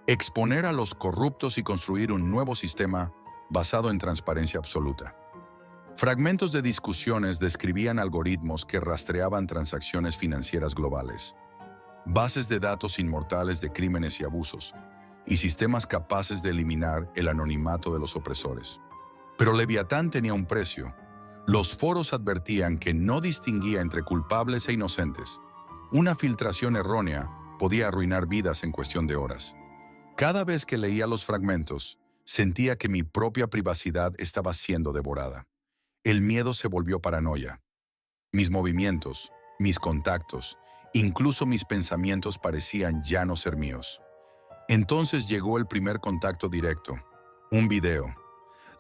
exponer a los corruptos y construir un nuevo sistema basado en transparencia absoluta. Fragmentos de discusiones describían algoritmos que rastreaban transacciones financieras globales, bases de datos inmortales de crímenes y abusos, y sistemas capaces de eliminar el anonimato de los opresores. Pero Leviatán tenía un precio. Los foros advertían que no distinguía entre culpables e inocentes. Una filtración errónea podía arruinar vidas en cuestión de horas. Cada vez que leía los fragmentos, sentía que mi propia privacidad estaba siendo devorada. El miedo se volvió paranoia. Mis movimientos, mis contactos, incluso mis pensamientos parecían ya no ser míos. Entonces llegó el primer contacto directo, un video.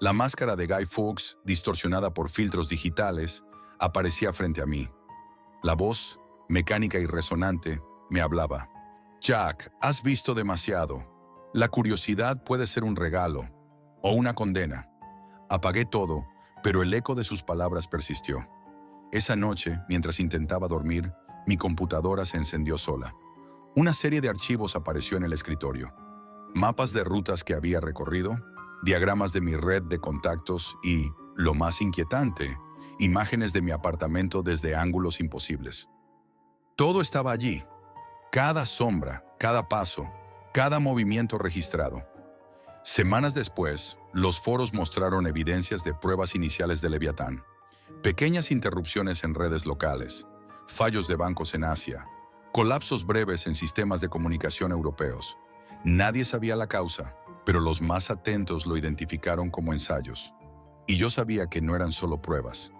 La máscara de Guy Fawkes, distorsionada por filtros digitales, aparecía frente a mí. La voz, mecánica y resonante, me hablaba. Jack, has visto demasiado. La curiosidad puede ser un regalo o una condena. Apagué todo, pero el eco de sus palabras persistió. Esa noche, mientras intentaba dormir, mi computadora se encendió sola. Una serie de archivos apareció en el escritorio. Mapas de rutas que había recorrido, diagramas de mi red de contactos y, lo más inquietante, imágenes de mi apartamento desde ángulos imposibles. Todo estaba allí. Cada sombra, cada paso, cada movimiento registrado. Semanas después, los foros mostraron evidencias de pruebas iniciales de Leviatán. Pequeñas interrupciones en redes locales, fallos de bancos en Asia, colapsos breves en sistemas de comunicación europeos. Nadie sabía la causa, pero los más atentos lo identificaron como ensayos. Y yo sabía que no eran solo pruebas.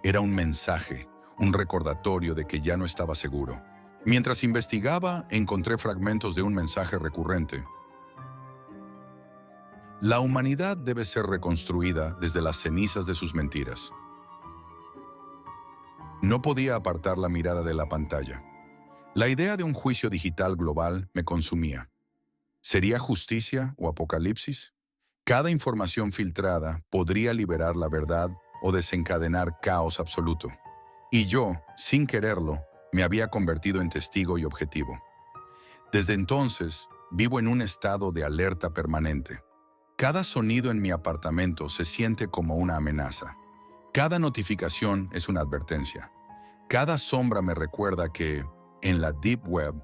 Era un mensaje, un recordatorio de que ya no estaba seguro. Mientras investigaba, encontré fragmentos de un mensaje recurrente. La humanidad debe ser reconstruida desde las cenizas de sus mentiras. No podía apartar la mirada de la pantalla. La idea de un juicio digital global me consumía. ¿Sería justicia o apocalipsis? Cada información filtrada podría liberar la verdad o desencadenar caos absoluto. Y yo, sin quererlo, me había convertido en testigo y objetivo. Desde entonces, vivo en un estado de alerta permanente. Cada sonido en mi apartamento se siente como una amenaza. Cada notificación es una advertencia. Cada sombra me recuerda que, en la Deep Web,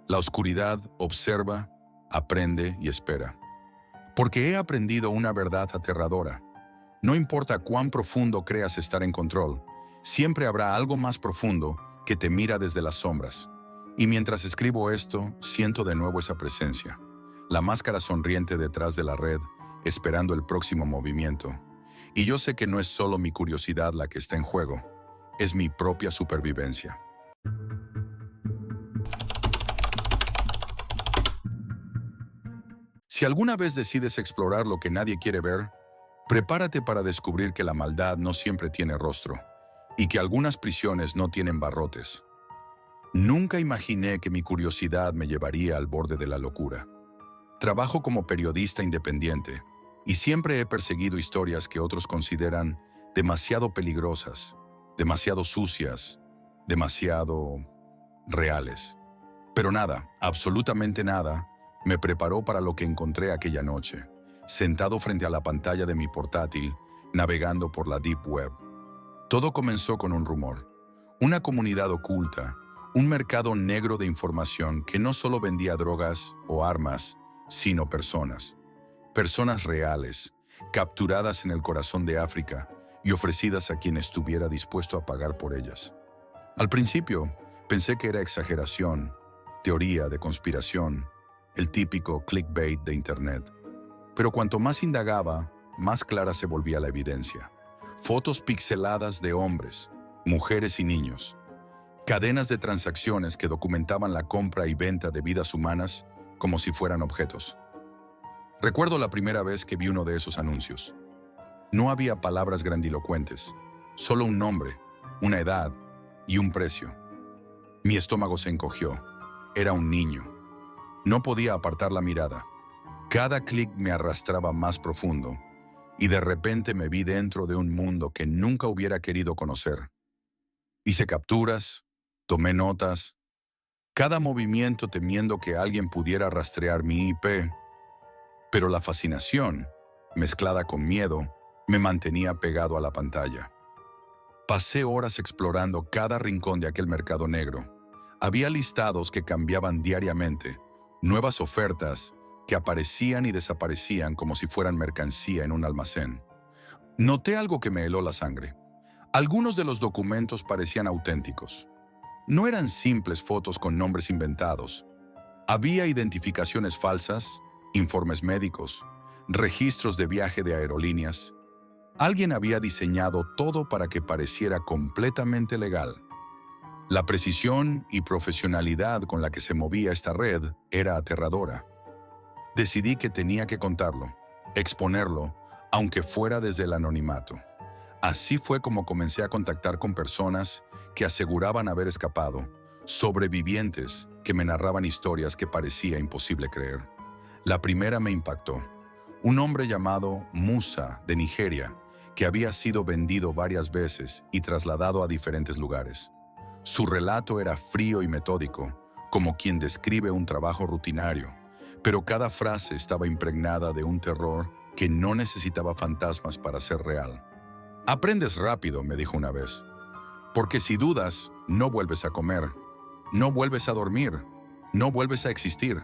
la oscuridad observa, aprende y espera. Porque he aprendido una verdad aterradora. No importa cuán profundo creas estar en control, siempre habrá algo más profundo que te mira desde las sombras. Y mientras escribo esto, siento de nuevo esa presencia. La máscara sonriente detrás de la red, esperando el próximo movimiento. Y yo sé que no es solo mi curiosidad la que está en juego, es mi propia supervivencia. Si alguna vez decides explorar lo que nadie quiere ver, prepárate para descubrir que la maldad no siempre tiene rostro y que algunas prisiones no tienen barrotes. Nunca imaginé que mi curiosidad me llevaría al borde de la locura. Trabajo como periodista independiente y siempre he perseguido historias que otros consideran demasiado peligrosas, demasiado sucias, demasiado reales. Pero nada, absolutamente nada, me preparó para lo que encontré aquella noche, sentado frente a la pantalla de mi portátil, navegando por la Deep Web. Todo comenzó con un rumor, una comunidad oculta, un mercado negro de información que no solo vendía drogas o armas, sino personas. Personas reales, capturadas en el corazón de África y ofrecidas a quien estuviera dispuesto a pagar por ellas. Al principio, pensé que era exageración, teoría de conspiración, el típico clickbait de Internet. Pero cuanto más indagaba, más clara se volvía la evidencia. Fotos pixeladas de hombres, mujeres y niños. Cadenas de transacciones que documentaban la compra y venta de vidas humanas como si fueran objetos. Recuerdo la primera vez que vi uno de esos anuncios. No había palabras grandilocuentes, solo un nombre, una edad y un precio. Mi estómago se encogió. Era un niño. No podía apartar la mirada. Cada clic me arrastraba más profundo, y de repente me vi dentro de un mundo que nunca hubiera querido conocer. Hice capturas, tomé notas, cada movimiento temiendo que alguien pudiera rastrear mi IP, pero la fascinación, mezclada con miedo, me mantenía pegado a la pantalla. Pasé horas explorando cada rincón de aquel mercado negro. Había listados que cambiaban diariamente, nuevas ofertas que aparecían y desaparecían como si fueran mercancía en un almacén. Noté algo que me heló la sangre. Algunos de los documentos parecían auténticos. No eran simples fotos con nombres inventados. Había identificaciones falsas, informes médicos, registros de viaje de aerolíneas. Alguien había diseñado todo para que pareciera completamente legal. La precisión y profesionalidad con la que se movía esta red era aterradora. Decidí que tenía que contarlo, exponerlo, aunque fuera desde el anonimato. Así fue como comencé a contactar con personas que aseguraban haber escapado, sobrevivientes que me narraban historias que parecía imposible creer. La primera me impactó. Un hombre llamado Musa, de Nigeria, que había sido vendido varias veces y trasladado a diferentes lugares. Su relato era frío y metódico, como quien describe un trabajo rutinario, pero cada frase estaba impregnada de un terror que no necesitaba fantasmas para ser real. «Aprendes rápido», me dijo una vez, «porque si dudas, no vuelves a comer, no vuelves a dormir, no vuelves a existir».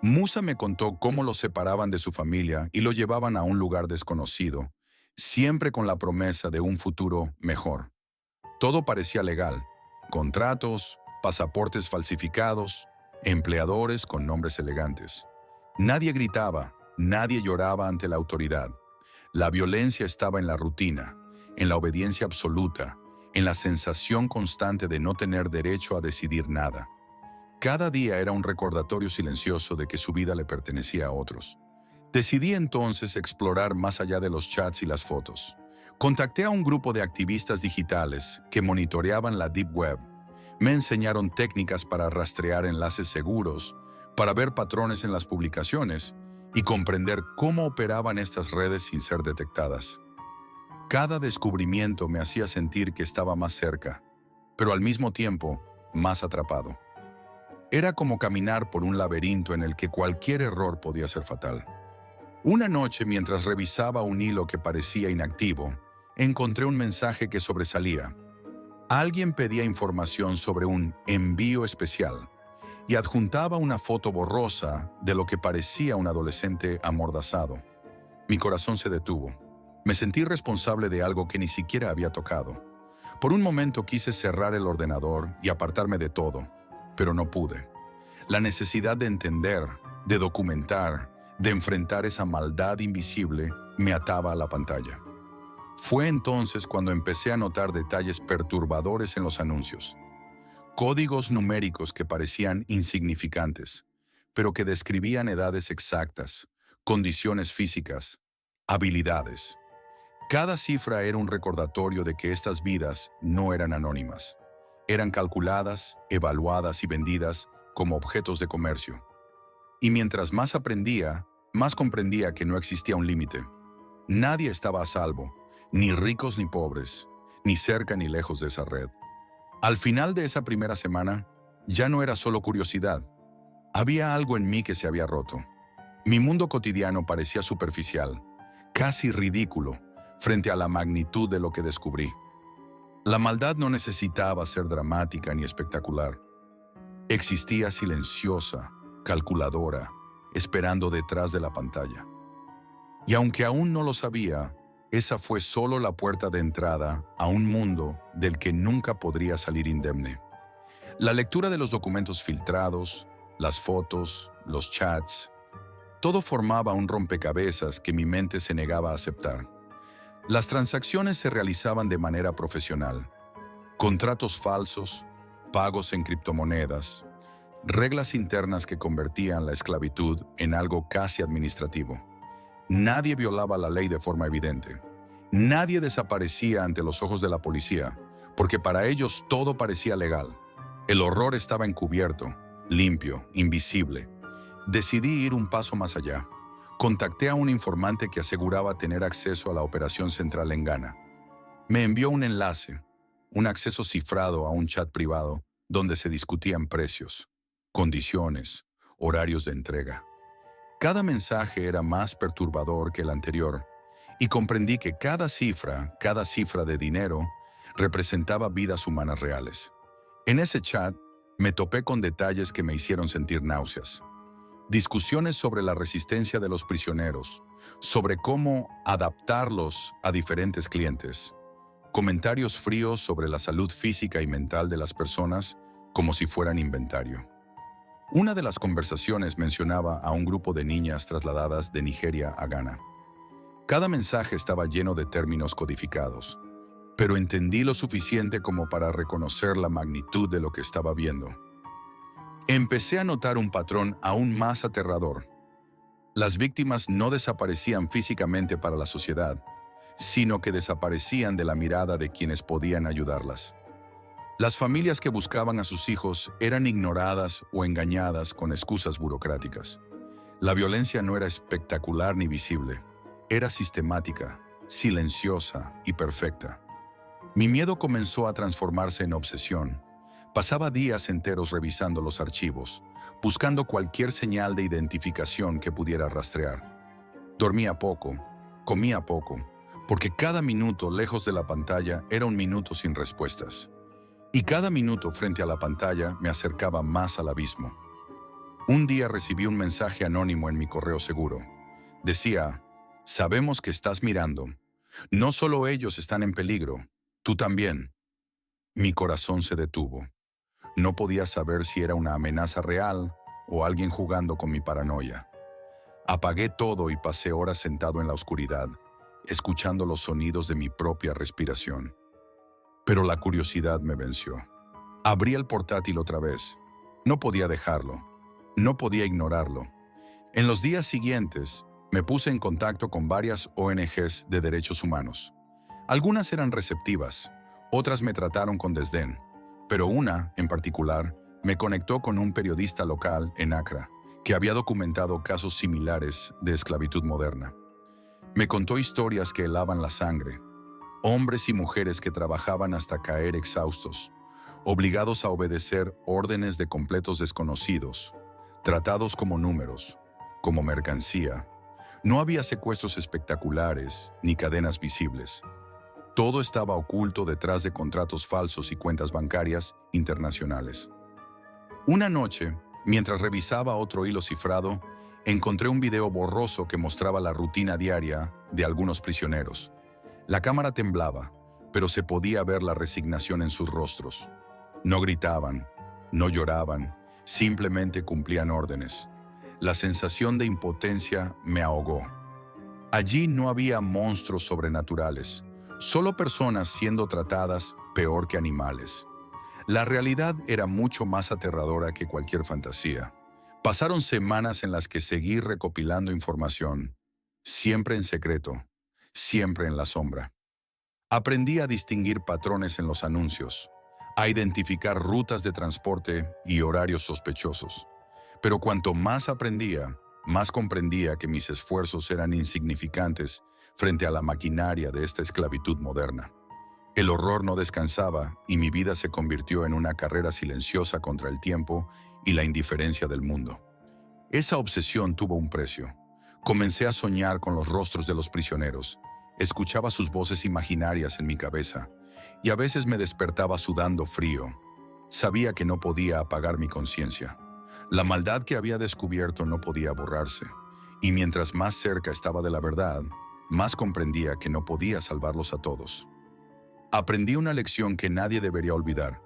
Musa me contó cómo lo separaban de su familia y lo llevaban a un lugar desconocido, siempre con la promesa de un futuro mejor. Todo parecía legal: contratos, pasaportes falsificados, empleadores con nombres elegantes. Nadie gritaba, nadie lloraba ante la autoridad. La violencia estaba en la rutina, en la obediencia absoluta, en la sensación constante de no tener derecho a decidir nada. Cada día era un recordatorio silencioso de que su vida le pertenecía a otros. Decidí entonces explorar más allá de los chats y las fotos. Contacté a un grupo de activistas digitales que monitoreaban la Deep Web. Me enseñaron técnicas para rastrear enlaces seguros, para ver patrones en las publicaciones y comprender cómo operaban estas redes sin ser detectadas. Cada descubrimiento me hacía sentir que estaba más cerca, pero al mismo tiempo más atrapado. Era como caminar por un laberinto en el que cualquier error podía ser fatal. Una noche, mientras revisaba un hilo que parecía inactivo, encontré un mensaje que sobresalía. Alguien pedía información sobre un envío especial y adjuntaba una foto borrosa de lo que parecía un adolescente amordazado. Mi corazón se detuvo. Me sentí responsable de algo que ni siquiera había tocado. Por un momento quise cerrar el ordenador y apartarme de todo, pero no pude. La necesidad de entender, de documentar, de enfrentar esa maldad invisible me ataba a la pantalla. Fue entonces cuando empecé a notar detalles perturbadores en los anuncios. Códigos numéricos que parecían insignificantes, pero que describían edades exactas, condiciones físicas, habilidades. Cada cifra era un recordatorio de que estas vidas no eran anónimas. Eran calculadas, evaluadas y vendidas como objetos de comercio. Y mientras más aprendía, más comprendía que no existía un límite. Nadie estaba a salvo, ni ricos ni pobres, ni cerca ni lejos de esa red. Al final de esa primera semana, ya no era solo curiosidad. Había algo en mí que se había roto. Mi mundo cotidiano parecía superficial, casi ridículo, frente a la magnitud de lo que descubrí. La maldad no necesitaba ser dramática ni espectacular. Existía silenciosa, calculadora, esperando detrás de la pantalla. Y aunque aún no lo sabía, esa fue solo la puerta de entrada a un mundo del que nunca podría salir indemne. La lectura de los documentos filtrados, las fotos, los chats, todo formaba un rompecabezas que mi mente se negaba a aceptar. Las transacciones se realizaban de manera profesional. Contratos falsos, pagos en criptomonedas, reglas internas que convertían la esclavitud en algo casi administrativo. Nadie violaba la ley de forma evidente. Nadie desaparecía ante los ojos de la policía, porque para ellos todo parecía legal. El horror estaba encubierto, limpio, invisible. Decidí ir un paso más allá. Contacté a un informante que aseguraba tener acceso a la operación central en Ghana. Me envió un enlace, un acceso cifrado a un chat privado donde se discutían precios, condiciones, horarios de entrega. Cada mensaje era más perturbador que el anterior y comprendí que cada cifra de dinero, representaba vidas humanas reales. En ese chat me topé con detalles que me hicieron sentir náuseas. Discusiones sobre la resistencia de los prisioneros, sobre cómo adaptarlos a diferentes clientes. Comentarios fríos sobre la salud física y mental de las personas como si fueran inventario. Una de las conversaciones mencionaba a un grupo de niñas trasladadas de Nigeria a Ghana. Cada mensaje estaba lleno de términos codificados, pero entendí lo suficiente como para reconocer la magnitud de lo que estaba viendo. Empecé a notar un patrón aún más aterrador. Las víctimas no desaparecían físicamente para la sociedad, sino que desaparecían de la mirada de quienes podían ayudarlas. Las familias que buscaban a sus hijos eran ignoradas o engañadas con excusas burocráticas. La violencia no era espectacular ni visible, era sistemática, silenciosa y perfecta. Mi miedo comenzó a transformarse en obsesión. Pasaba días enteros revisando los archivos, buscando cualquier señal de identificación que pudiera rastrear. Dormía poco, comía poco, porque cada minuto lejos de la pantalla era un minuto sin respuestas. Y cada minuto frente a la pantalla me acercaba más al abismo. Un día recibí un mensaje anónimo en mi correo seguro. Decía, sabemos que estás mirando. No solo ellos están en peligro, tú también. Mi corazón se detuvo. No podía saber si era una amenaza real o alguien jugando con mi paranoia. Apagué todo y pasé horas sentado en la oscuridad, escuchando los sonidos de mi propia respiración. Pero la curiosidad me venció. Abrí el portátil otra vez. No podía dejarlo. No podía ignorarlo. En los días siguientes, me puse en contacto con varias ONGs de derechos humanos. Algunas eran receptivas, otras me trataron con desdén, pero una, en particular, me conectó con un periodista local en Accra, que había documentado casos similares de esclavitud moderna. Me contó historias que helaban la sangre, hombres y mujeres que trabajaban hasta caer exhaustos, obligados a obedecer órdenes de completos desconocidos, tratados como números, como mercancía. No había secuestros espectaculares ni cadenas visibles. Todo estaba oculto detrás de contratos falsos y cuentas bancarias internacionales. Una noche, mientras revisaba otro hilo cifrado, encontré un video borroso que mostraba la rutina diaria de algunos prisioneros. La cámara temblaba, pero se podía ver la resignación en sus rostros. No gritaban, no lloraban, simplemente cumplían órdenes. La sensación de impotencia me ahogó. Allí no había monstruos sobrenaturales, solo personas siendo tratadas peor que animales. La realidad era mucho más aterradora que cualquier fantasía. Pasaron semanas en las que seguí recopilando información, siempre en secreto, siempre en la sombra. Aprendí a distinguir patrones en los anuncios, a identificar rutas de transporte y horarios sospechosos. Pero cuanto más aprendía, más comprendía que mis esfuerzos eran insignificantes frente a la maquinaria de esta esclavitud moderna. El horror no descansaba y mi vida se convirtió en una carrera silenciosa contra el tiempo y la indiferencia del mundo. Esa obsesión tuvo un precio. Comencé a soñar con los rostros de los prisioneros, escuchaba sus voces imaginarias en mi cabeza y a veces me despertaba sudando frío. Sabía que no podía apagar mi conciencia. La maldad que había descubierto no podía borrarse, y mientras más cerca estaba de la verdad, más comprendía que no podía salvarlos a todos. Aprendí una lección que nadie debería olvidar.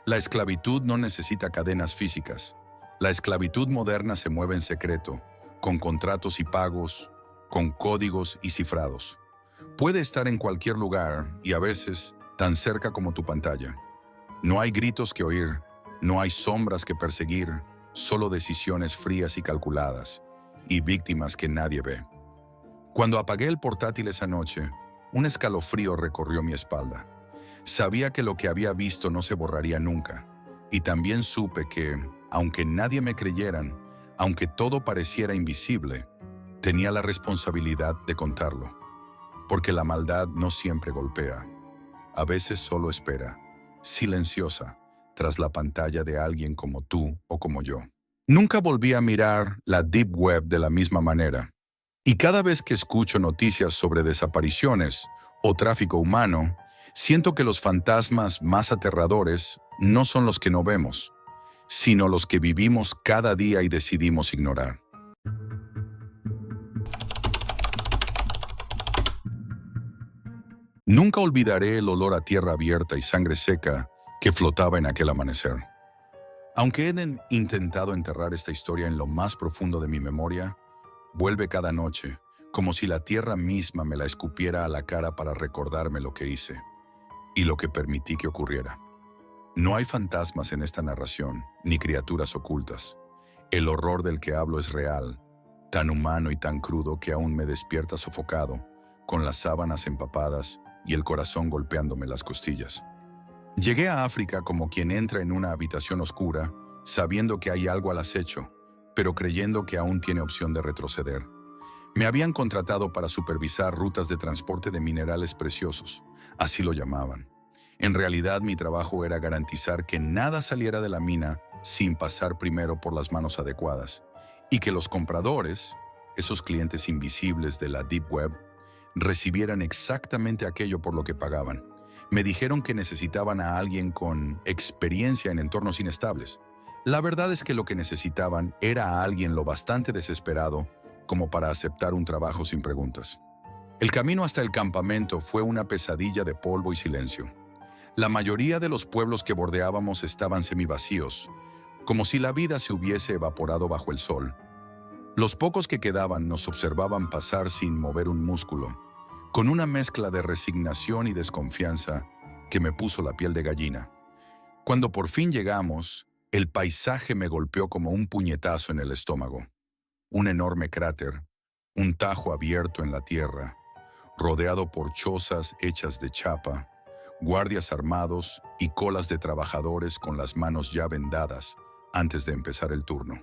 La esclavitud no necesita cadenas físicas. La esclavitud moderna se mueve en secreto, con contratos y pagos, con códigos y cifrados. Puede estar en cualquier lugar y a veces tan cerca como tu pantalla. No hay gritos que oír, no hay sombras que perseguir, solo decisiones frías y calculadas, y víctimas que nadie ve. Cuando apagué el portátil esa noche, un escalofrío recorrió mi espalda. Sabía que lo que había visto no se borraría nunca, y también supe que, aunque nadie me creyeran, aunque todo pareciera invisible, Tenía la responsabilidad de contarlo, porque la maldad no siempre golpea. A veces solo espera, silenciosa, tras la pantalla de alguien como tú o como yo. Nunca volví a mirar la Deep Web de la misma manera. Y cada vez que escucho noticias sobre desapariciones o tráfico humano, siento que los fantasmas más aterradores no son los que no vemos, sino los que vivimos cada día y decidimos ignorar. Nunca olvidaré el olor a tierra abierta y sangre seca que flotaba en aquel amanecer. Aunque he intentado enterrar esta historia en lo más profundo de mi memoria, vuelve cada noche, como si la tierra misma me la escupiera a la cara para recordarme lo que hice y lo que permití que ocurriera. No hay fantasmas en esta narración, ni criaturas ocultas. El horror del que hablo es real, tan humano y tan crudo que aún me despierta sofocado, con las sábanas empapadas y el corazón golpeándome las costillas. Llegué a África como quien entra en una habitación oscura, sabiendo que hay algo al acecho, pero creyendo que aún tiene opción de retroceder. Me habían contratado para supervisar rutas de transporte de minerales preciosos, así lo llamaban. En realidad, mi trabajo era garantizar que nada saliera de la mina sin pasar primero por las manos adecuadas, y que los compradores, esos clientes invisibles de la Deep Web, recibieran exactamente aquello por lo que pagaban. Me dijeron que necesitaban a alguien con experiencia en entornos inestables. La verdad es que lo que necesitaban era a alguien lo bastante desesperado como para aceptar un trabajo sin preguntas. El camino hasta el campamento fue una pesadilla de polvo y silencio. La mayoría de los pueblos que bordeábamos estaban semivacíos, como si la vida se hubiese evaporado bajo el sol. Los pocos que quedaban nos observaban pasar sin mover un músculo, con una mezcla de resignación y desconfianza que me puso la piel de gallina. Cuando por fin llegamos, el paisaje me golpeó como un puñetazo en el estómago. Un enorme cráter, un tajo abierto en la tierra, rodeado por chozas hechas de chapa, guardias armados y colas de trabajadores con las manos ya vendadas antes de empezar el turno.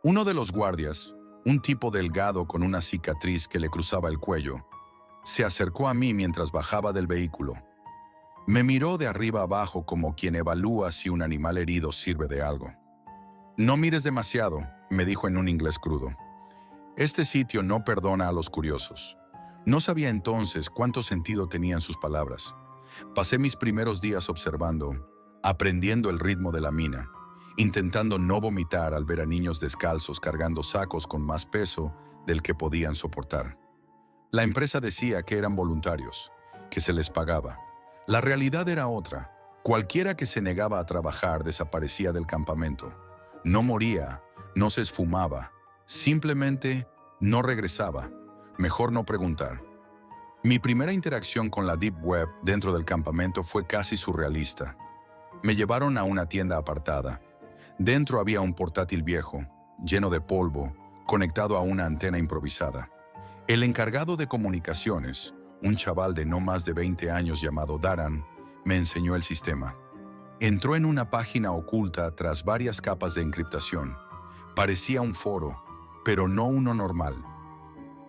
Uno de los guardias, un tipo delgado con una cicatriz que le cruzaba el cuello, se acercó a mí mientras bajaba del vehículo. Me miró de arriba abajo como quien evalúa si un animal herido sirve de algo. «No mires demasiado», me dijo en un inglés crudo. «Este sitio no perdona a los curiosos». No sabía entonces cuánto sentido tenían sus palabras. Pasé mis primeros días observando, aprendiendo el ritmo de la mina, intentando no vomitar al ver a niños descalzos cargando sacos con más peso del que podían soportar. La empresa decía que eran voluntarios, que se les pagaba. La realidad era otra. Cualquiera que se negaba a trabajar desaparecía del campamento. No moría, no se esfumaba, simplemente no regresaba. Mejor no preguntar. Mi primera interacción con la Deep Web dentro del campamento fue casi surrealista. Me llevaron a una tienda apartada. Dentro había un portátil viejo, lleno de polvo, conectado a una antena improvisada. El encargado de comunicaciones, un chaval de no más de 20 años llamado Darren, me enseñó el sistema. Entró en una página oculta tras varias capas de encriptación. Parecía un foro, pero no uno normal.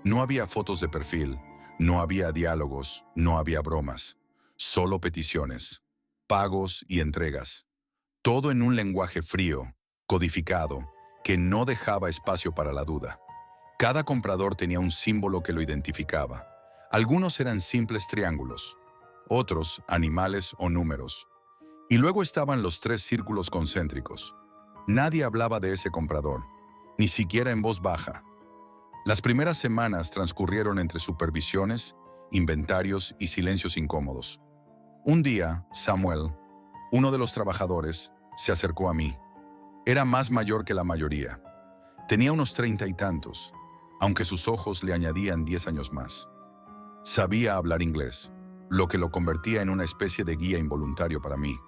No había fotos de perfil, no había diálogos, no había bromas. Solo peticiones, pagos y entregas. Todo en un lenguaje frío, codificado, que no dejaba espacio para la duda. Cada comprador tenía un símbolo que lo identificaba. Algunos eran simples triángulos, otros animales o números. Y luego estaban los 3 círculos concéntricos. Nadie hablaba de ese comprador, ni siquiera en voz baja. Las primeras semanas transcurrieron entre supervisiones, inventarios y silencios incómodos. Un día, Samuel, uno de los trabajadores, se acercó a mí. Era más mayor que la mayoría. Tenía unos 30 y tantos, aunque sus ojos le añadían 10 años más. Sabía hablar inglés, lo que lo convertía en una especie de guía involuntario para mí.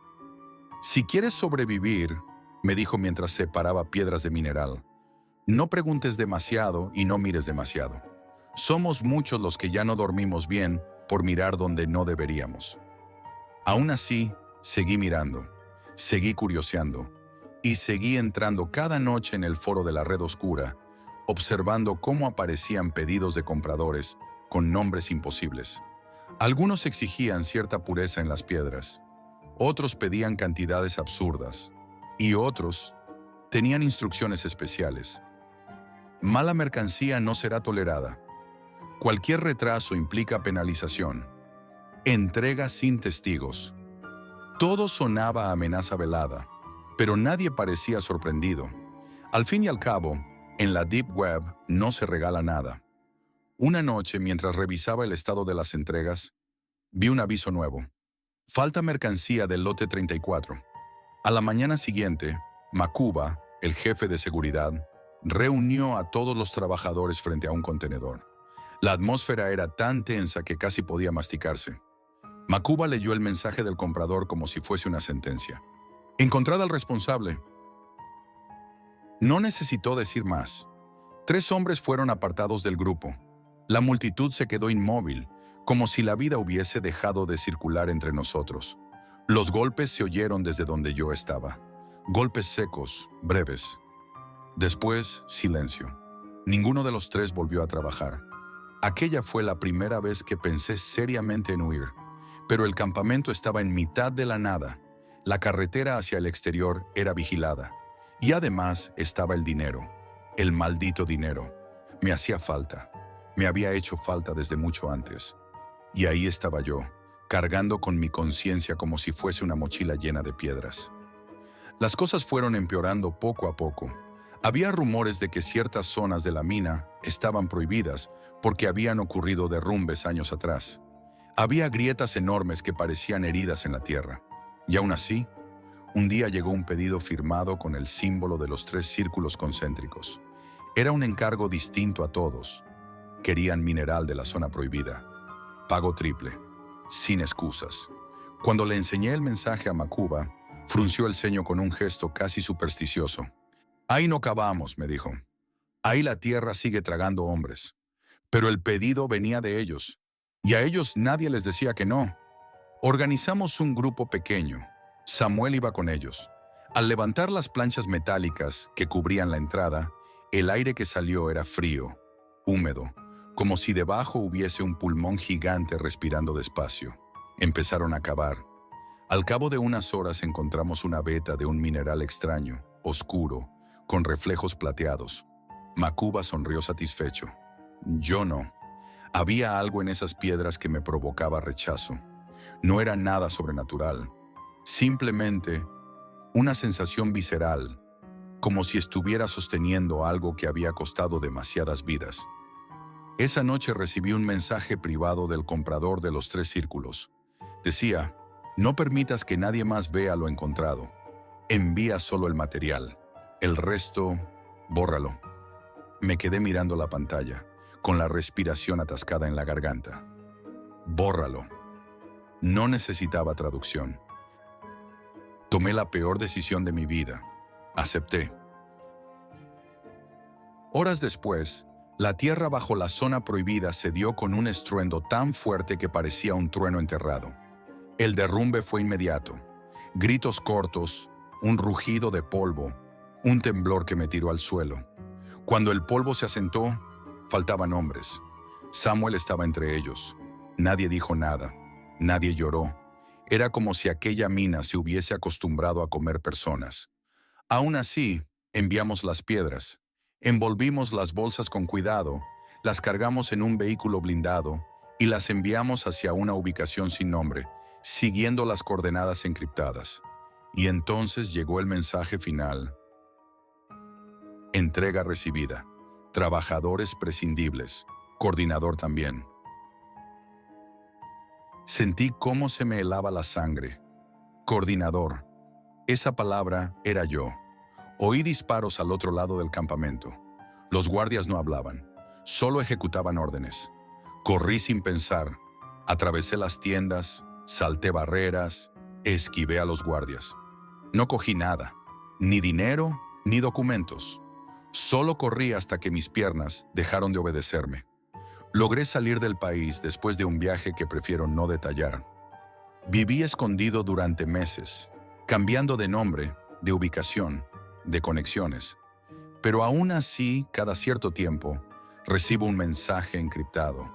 «Si quieres sobrevivir», me dijo mientras separaba piedras de mineral, «no preguntes demasiado y no mires demasiado. Somos muchos los que ya no dormimos bien por mirar donde no deberíamos». Aún así, seguí mirando, seguí curioseando y seguí entrando cada noche en el foro de la red oscura, observando cómo aparecían pedidos de compradores con nombres imposibles. Algunos exigían cierta pureza en las piedras, otros pedían cantidades absurdas y otros tenían instrucciones especiales. Mala mercancía no será tolerada. Cualquier retraso implica penalización. Entrega sin testigos. Todo sonaba a amenaza velada, pero nadie parecía sorprendido. Al fin y al cabo, en la Deep Web no se regala nada. Una noche, mientras revisaba el estado de las entregas, vi un aviso nuevo. Falta mercancía del lote 34. A la mañana siguiente, Makuba, el jefe de seguridad, reunió a todos los trabajadores frente a un contenedor. La atmósfera era tan tensa que casi podía masticarse. Makuba leyó el mensaje del comprador como si fuese una sentencia. Encontrad al responsable. No necesitó decir más. 3 hombres fueron apartados del grupo. La multitud se quedó inmóvil, como si la vida hubiese dejado de circular entre nosotros. Los golpes se oyeron desde donde yo estaba. Golpes secos, breves. Después, silencio. Ninguno de los 3 volvió a trabajar. Aquella fue la primera vez que pensé seriamente en huir. Pero el campamento estaba en mitad de la nada. La carretera hacia el exterior era vigilada. Y además estaba el dinero. El maldito dinero. Me hacía falta. Me había hecho falta desde mucho antes. Y ahí estaba yo, cargando con mi conciencia como si fuese una mochila llena de piedras. Las cosas fueron empeorando poco a poco. Había rumores de que ciertas zonas de la mina estaban prohibidas porque habían ocurrido derrumbes años atrás. Había grietas enormes que parecían heridas en la tierra. Y aún así, un día llegó un pedido firmado con el símbolo de los 3 círculos concéntricos. Era un encargo distinto a todos. Querían mineral de la zona prohibida. Pago triple, sin excusas. Cuando le enseñé el mensaje a Makuba, frunció el ceño con un gesto casi supersticioso. Ahí no cavamos, me dijo. Ahí la tierra sigue tragando hombres. Pero el pedido venía de ellos, y a ellos nadie les decía que no. Organizamos un grupo pequeño. Samuel iba con ellos. Al levantar las planchas metálicas que cubrían la entrada, el aire que salió era frío, húmedo, como si debajo hubiese un pulmón gigante respirando despacio. Empezaron a cavar. Al cabo de unas horas encontramos una veta de un mineral extraño, oscuro, con reflejos plateados. Makuba sonrió satisfecho. Yo no. Había algo en esas piedras que me provocaba rechazo. No era nada sobrenatural. Simplemente una sensación visceral, como si estuviera sosteniendo algo que había costado demasiadas vidas. Esa noche recibí un mensaje privado del comprador de los 3 círculos. Decía, no permitas que nadie más vea lo encontrado. Envía solo el material. El resto, bórralo. Me quedé mirando la pantalla, con la respiración atascada en la garganta. Bórralo. No necesitaba traducción. Tomé la peor decisión de mi vida. Acepté. Horas después, la tierra bajo la zona prohibida se dio con un estruendo tan fuerte que parecía un trueno enterrado. El derrumbe fue inmediato. Gritos cortos, un rugido de polvo, un temblor que me tiró al suelo. Cuando el polvo se asentó, faltaban hombres. Samuel estaba entre ellos. Nadie dijo nada. Nadie lloró. Era como si aquella mina se hubiese acostumbrado a comer personas. Aún así, enviamos las piedras. Envolvimos las bolsas con cuidado, las cargamos en un vehículo blindado y las enviamos hacia una ubicación sin nombre, siguiendo las coordenadas encriptadas. Y entonces llegó el mensaje final. Entrega recibida. Trabajadores prescindibles. Coordinador también. Sentí cómo se me helaba la sangre. Coordinador. Esa palabra era yo. Oí disparos al otro lado del campamento. Los guardias no hablaban, solo ejecutaban órdenes. Corrí sin pensar. Atravesé las tiendas, salté barreras, esquivé a los guardias. No cogí nada, ni dinero, ni documentos. Solo corrí hasta que mis piernas dejaron de obedecerme. Logré salir del país después de un viaje que prefiero no detallar. Viví escondido durante meses, cambiando de nombre, de ubicación, de conexiones. Pero aún así, cada cierto tiempo, recibo un mensaje encriptado.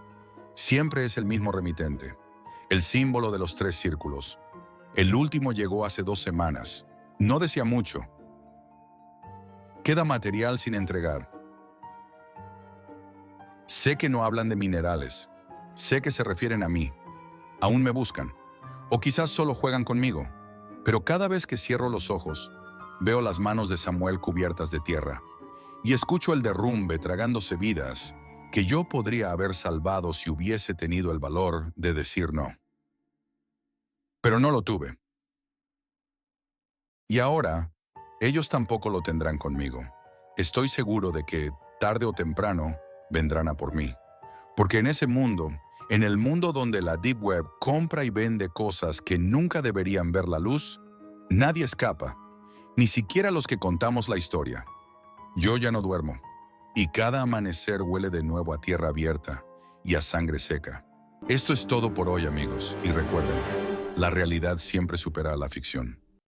Siempre es el mismo remitente, el símbolo de los 3 círculos. El último llegó hace 2 semanas. No decía mucho. Queda material sin entregar. Sé que no hablan de minerales. Sé que se refieren a mí. Aún me buscan. O quizás solo juegan conmigo. Pero cada vez que cierro los ojos, veo las manos de Samuel cubiertas de tierra. Y escucho el derrumbe tragándose vidas que yo podría haber salvado si hubiese tenido el valor de decir no. Pero no lo tuve. Y ahora, ellos tampoco lo tendrán conmigo. Estoy seguro de que, tarde o temprano, vendrán a por mí. Porque en ese mundo, en el mundo donde la Deep Web compra y vende cosas que nunca deberían ver la luz, nadie escapa, ni siquiera los que contamos la historia. Yo ya no duermo, y cada amanecer huele de nuevo a tierra abierta y a sangre seca. Esto es todo por hoy, amigos, y recuerden, la realidad siempre supera a la ficción.